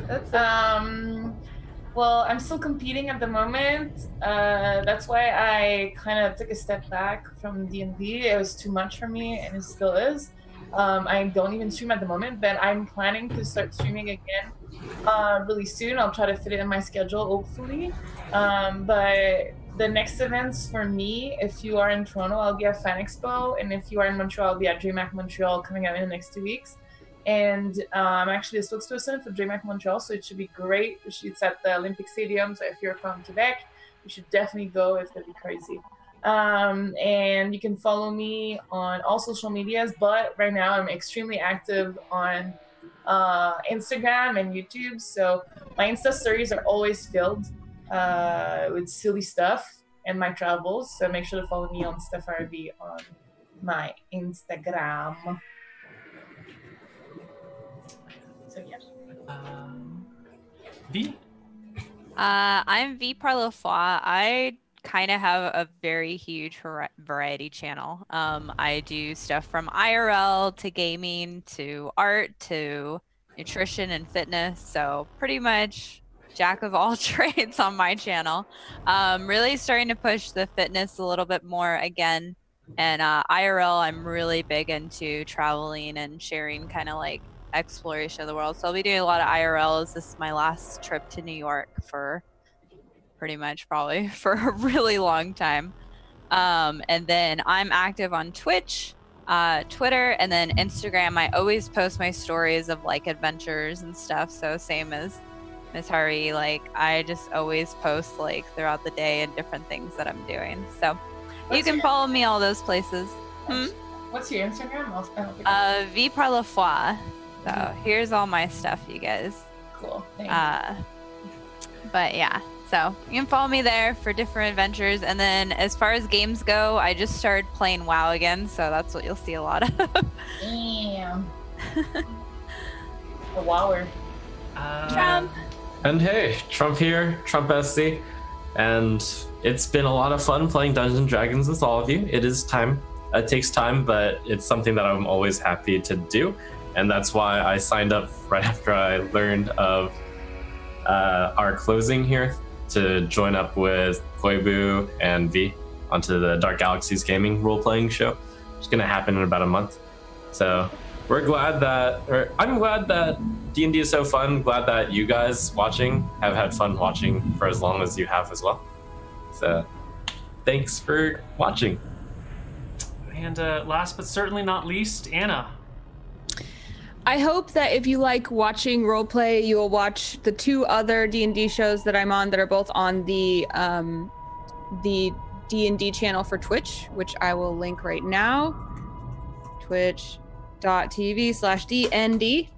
That's well, I'm still competing at the moment. That's why I kind of took a step back from D&D. It was too much for me, and it still is. I don't even stream at the moment, but I'm planning to start streaming again really soon. I'll try to fit it in my schedule, hopefully. But the next events for me, if you are in Toronto, I'll be at Fan Expo, and if you are in Montreal, I'll be at DreamHack Montreal coming out in the next 2 weeks. And I'm actually a spokesperson for DreamHack Montreal, so it should be great. It's at the Olympic Stadium, so if you're from Quebec, you should definitely go. It's gonna be crazy. And you can follow me on all social medias, but right now I'm extremely active on Instagram and YouTube. So my Insta stories are always filled with silly stuff and my travels. So make sure to follow me on Steph RV on my Instagram. So yeah. V? I'm V Parlofoy. I kind of have a very huge variety channel. I do stuff from IRL to gaming to art to nutrition and fitness. So pretty much jack of all trades on my channel. Really starting to push the fitness a little bit more again. And IRL, I'm really big into traveling and sharing kind of like exploration of the world. So I'll be doing a lot of IRLs. This is my last trip to New York for pretty much probably for a really long time. And then I'm active on Twitch, Twitter, and then Instagram. I always post my stories of like adventures and stuff. So same as Miss Hari, like I just always post like throughout the day and different things that I'm doing. So you can follow me all those places. What's your Instagram? V Parlofoy. So here's all my stuff, you guys. Cool. Thanks. But yeah, so you can follow me there for different adventures. And then as far as games go, I just started playing WoW again, so that's what you'll see a lot of. Damn. A wower. Trump. And hey, Trump here, Trump SC. And it's been a lot of fun playing Dungeons and Dragons with all of you. It is time. It takes time, but it's something that I'm always happy to do. And that's why I signed up right after I learned of our closing here to join up with Koibu and V onto the Dark Galaxies Gaming role-playing show. It's going to happen in about a month. So I'm glad that D&D is so fun. Glad that you guys watching have had fun watching for as long as you have as well. So thanks for watching. And last but certainly not least, Anna. I hope that if you like watching roleplay, you will watch the 2 other D&D shows that I'm on that are both on the D&D channel for Twitch, which I will link right now. Twitch.tv/DND.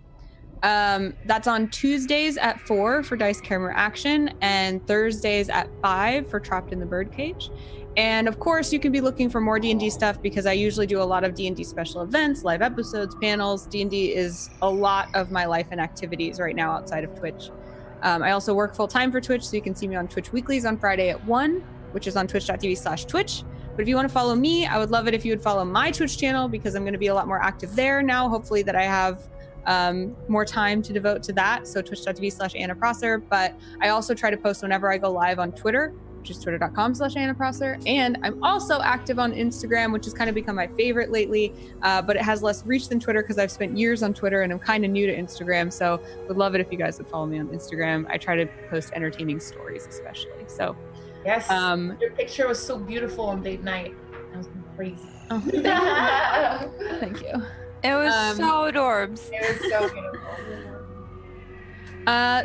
That's on Tuesdays at 4 for Dice Camera Action and Thursdays at 5 for Trapped in the Birdcage. And of course, you can be looking for more D&D stuff because I usually do a lot of D&D special events, live episodes, panels. D&D is a lot of my life and activities right now outside of Twitch. I also work full time for Twitch, so you can see me on Twitch weeklies on Friday at 1, which is on twitch.tv/Twitch. But if you want to follow me, I would love it if you would follow my Twitch channel because I'm going to be a lot more active there now. Hopefully that I have more time to devote to that. So twitch.tv/AnnaProsser. But I also try to post whenever I go live on Twitter, which is twitter.com/AnnaProsser. And I'm also active on Instagram, which has kind of become my favorite lately. But it has less reach than Twitter because I've spent years on Twitter and I'm kind of new to Instagram. So would love it if you guys would follow me on Instagram. I try to post entertaining stories, especially. So yes, your picture was so beautiful on date night. That was crazy. Oh, thank you. It was so adorbs. It was so beautiful.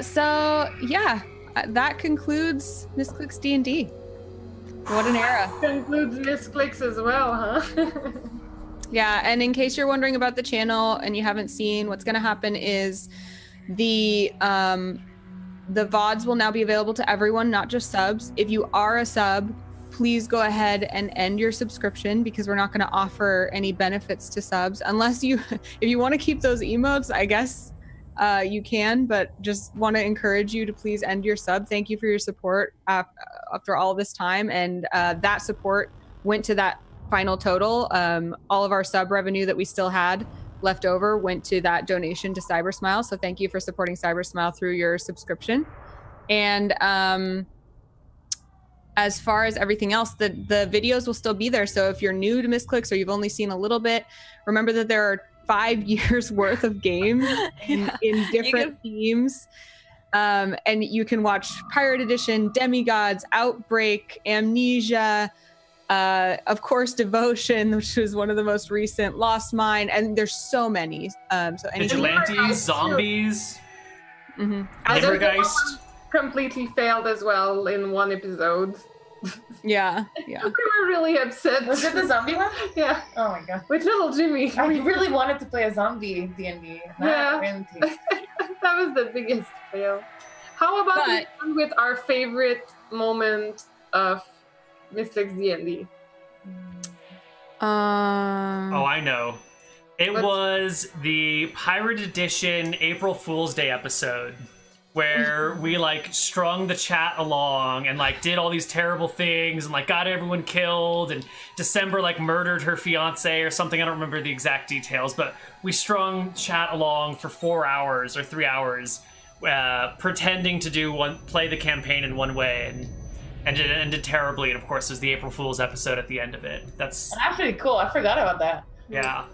So yeah, that concludes Misscliks D&D. What an era. Concludes Misscliks as well, huh? Yeah, and in case you're wondering about the channel and you haven't seen, what's going to happen is the VODs will now be available to everyone, not just subs. If you are a sub, please go ahead and end your subscription because we're not going to offer any benefits to subs unless if you want to keep those emotes, I guess you can, but just want to encourage you to please end your sub. Thank you for your support after all this time. And that support went to that final total. All of our sub revenue that we still had left over went to that donation to Cybersmile. So thank you for supporting Cybersmile through your subscription. And as far as everything else, the videos will still be there. So if you're new to Misscliks or you've only seen a little bit, remember that there are 5 years worth of games in different themes. And you can watch Pirate Edition, Demigods, Outbreak, Amnesia, of course, Devotion, which was one of the most recent, Lost Mine, and there's so many. So Vigilantes, Zombies, Livergeist completely failed as well in one episode. Yeah. We were really upset. Was it the zombie one? Yeah. Oh my god. With little Jimmy. I really wanted to play a zombie D&D. Yeah. That That was the biggest fail. How about we end with our favorite moment of Misscliks D&D? Oh, I know. It was the Pirate Edition April Fool's Day episode where we like strung the chat along and like did all these terrible things and like got everyone killed, and December like murdered her fiance or something. I don't remember the exact details, but we strung chat along for 4 hours or 3 hours pretending to play the campaign in one way, and it ended terribly. And of course there's the April Fool's episode at the end of it. That's pretty cool. I forgot about that. Yeah.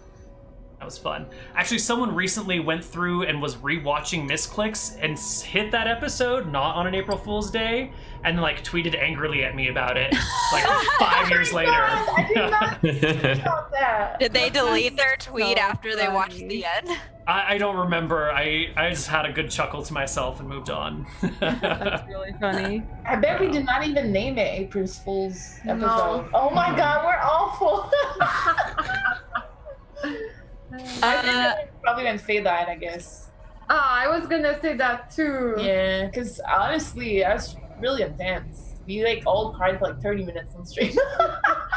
That was fun. Actually, someone recently went through and was rewatching Misscliks and hit that episode, not on an April Fool's Day, and like tweeted angrily at me about it, like 5 years later. I did not know about that. Did they delete their tweet after they watched the end? I don't remember. I just had a good chuckle to myself and moved on. That's really funny. I bet we did not even name it April Fool's episode. No. Oh my god, we're awful. I think probably when Faye died, I guess. I was gonna say that too. Yeah, because honestly, that's really intense. We like all cried for like 30 minutes on stream.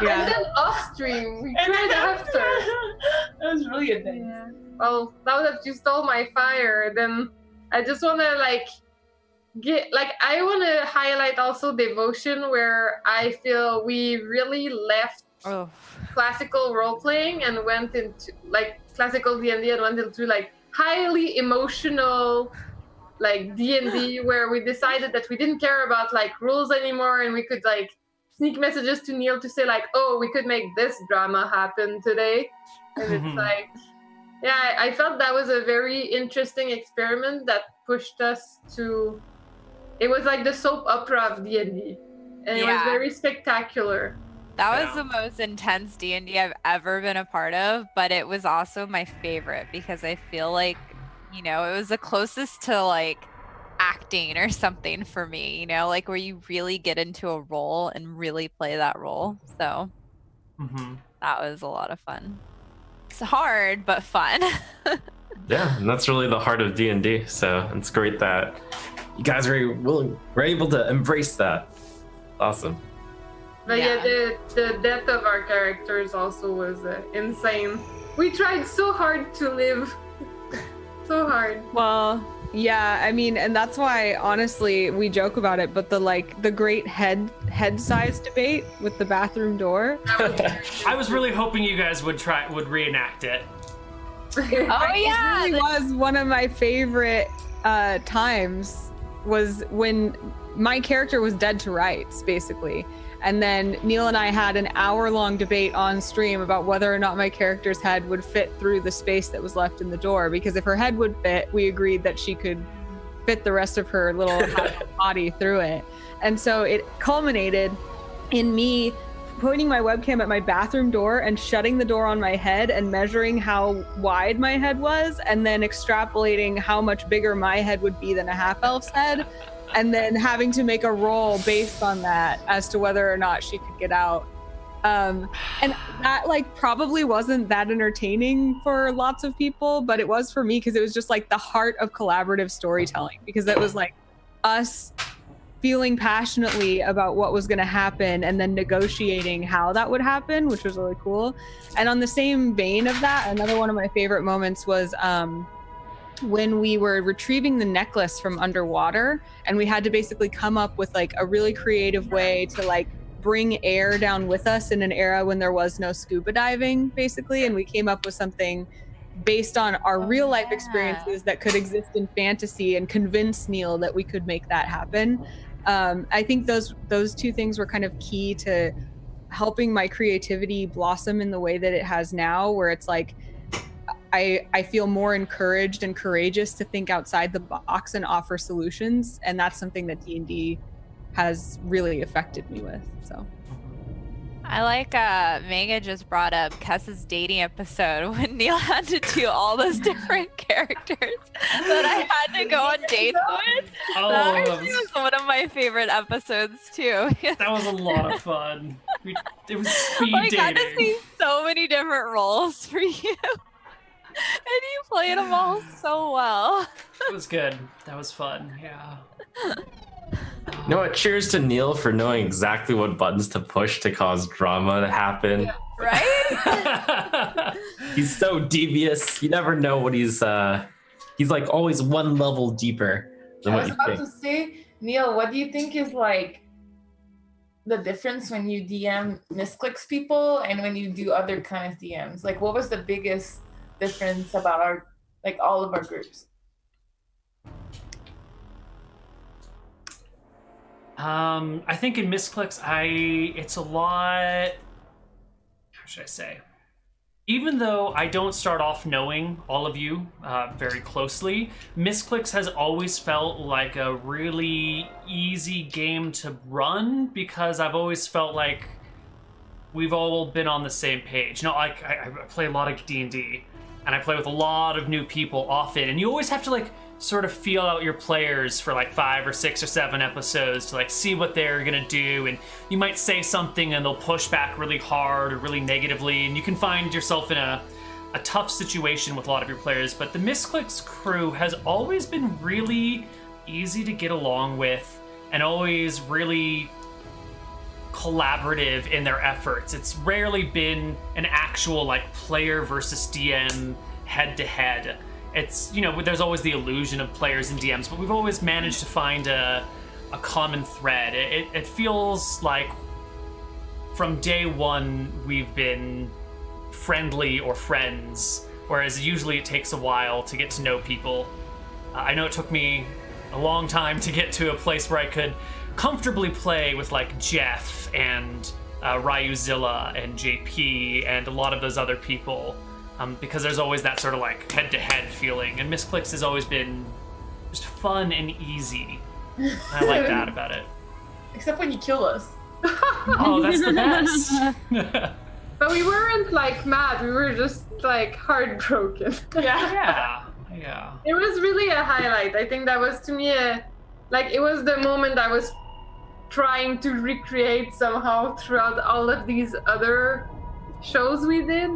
Yeah. And then off stream, we cried after. That was really intense. Yeah. Well, now that you stole my fire, then I just wanna I wanna highlight also Devotion, where I feel we really left classical role playing and went into like classical D&D and went into like highly emotional like D&D where we decided that we didn't care about like rules anymore, and we could like sneak messages to Neil to say like, oh, we could make this drama happen today. And it's like, yeah, I felt that was a very interesting experiment that pushed us to, it was like the soap opera of D&D, and it was very spectacular. That was the most intense D&D I've ever been a part of, but it was also my favorite because I feel like, it was the closest to like acting or something for me, like where you really get into a role and really play that role. So that was a lot of fun. It's hard, but fun. Yeah, and that's really the heart of D&D. So it's great that you guys were able to embrace that. Awesome. But yeah, the death of our characters also was insane. We tried so hard to live. So hard. Well, yeah, I mean, and that's why honestly we joke about it, but the great head size debate with the bathroom door. I was really hoping you guys would reenact it. Oh yeah, it really was one of my favorite times was when my character was dead to rights, basically. And then Neil and I had an hour-long debate on stream about whether or not my character's head would fit through the space that was left in the door. Because if her head would fit, we agreed that she could fit the rest of her little body through it. And so it culminated in me pointing my webcam at my bathroom door and shutting the door on my head and measuring how wide my head was, and then extrapolating how much bigger my head would be than a half-elf's head. And then having to make a roll based on that as to whether or not she could get out. And that probably wasn't that entertaining for lots of people, but it was for me because it was just the heart of collaborative storytelling, because it was us feeling passionately about what was going to happen and then negotiating how that would happen, which was really cool. And on the same vein of that, another one of my favorite moments was when we were retrieving the necklace from underwater, and we had to basically come up with a really creative way to bring air down with us in an era when there was no scuba diving, basically. And we came up with something based on our real life experiences that could exist in fantasy, and convince Neil that we could make that happen. I think those two things were kind of key to helping my creativity blossom in the way that it has now, where it's I feel more encouraged and courageous to think outside the box and offer solutions, and that's something that D&D has really affected me with. So I like Megan just brought up Kessa's dating episode when Neil had to do all those different characters that I had to go on dates with. Oh, that actually was one of my favorite episodes too. That was a lot of fun. It was speed I dating. got to see so many different roles for you. And you played them all so well. It was good. That was fun. Yeah. You know what? Cheers to Neil for knowing exactly what buttons to push to cause drama to happen. Right? He's so devious. You never know what he's always one level deeper than what you think. I was about to say, Neil, what do you think is the difference when you DM Misscliks people and when you do other kind of DMs? What was the biggest difference about our all of our groups? I think in Misscliks, it's a lot. How should I say? Even though I don't start off knowing all of you very closely, Misscliks has always felt like a really easy game to run, because I've always felt like we've all been on the same page. I play a lot of D&D, and I play with a lot of new people often, and you always have to sort of feel out your players for 5 or 6 or 7 episodes to see what they're gonna do, and you might say something and they'll push back really hard or really negatively, and you can find yourself in a tough situation with a lot of your players. But the Misscliks crew has always been really easy to get along with, and always really collaborative in their efforts. It's rarely been an actual player versus DM head-to-head. It's, there's always the illusion of players and DMs, but we've always managed to find a common thread. It feels like from day one we've been friendly or friends, whereas usually it takes a while to get to know people. I know it took me a long time to get to a place where I could comfortably play with Jeff and Ryuzilla and JP and a lot of those other people. Because there's always that sort of head-to-head feeling, and Misscliks has always been just fun and easy. I like that about it. Except when you kill us. Oh, that's the best. But we weren't mad, we were just heartbroken. Yeah. Yeah. It was really a highlight. I think that was, to me, it was the moment I was trying to recreate somehow throughout all of these other shows we did.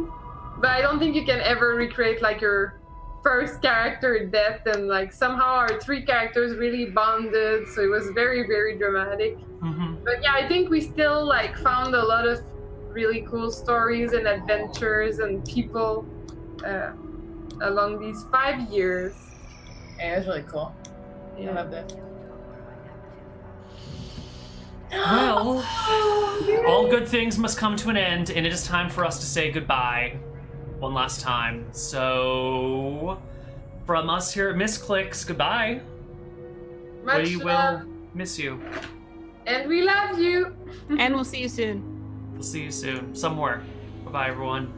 But I don't think you can ever recreate your first character death, and like somehow our 3 characters really bonded, so it was very, very dramatic. But yeah, I think we still like found a lot of really cool stories and adventures and people along these 5 years. Yeah, it was really cool. I loved it. Well, all good things must come to an end, and it is time for us to say goodbye one last time. So, from us here at Misscliks, goodbye. Much We love, will miss you. and we love you. And we'll see you soon. We'll see you soon, somewhere. Bye-bye, everyone.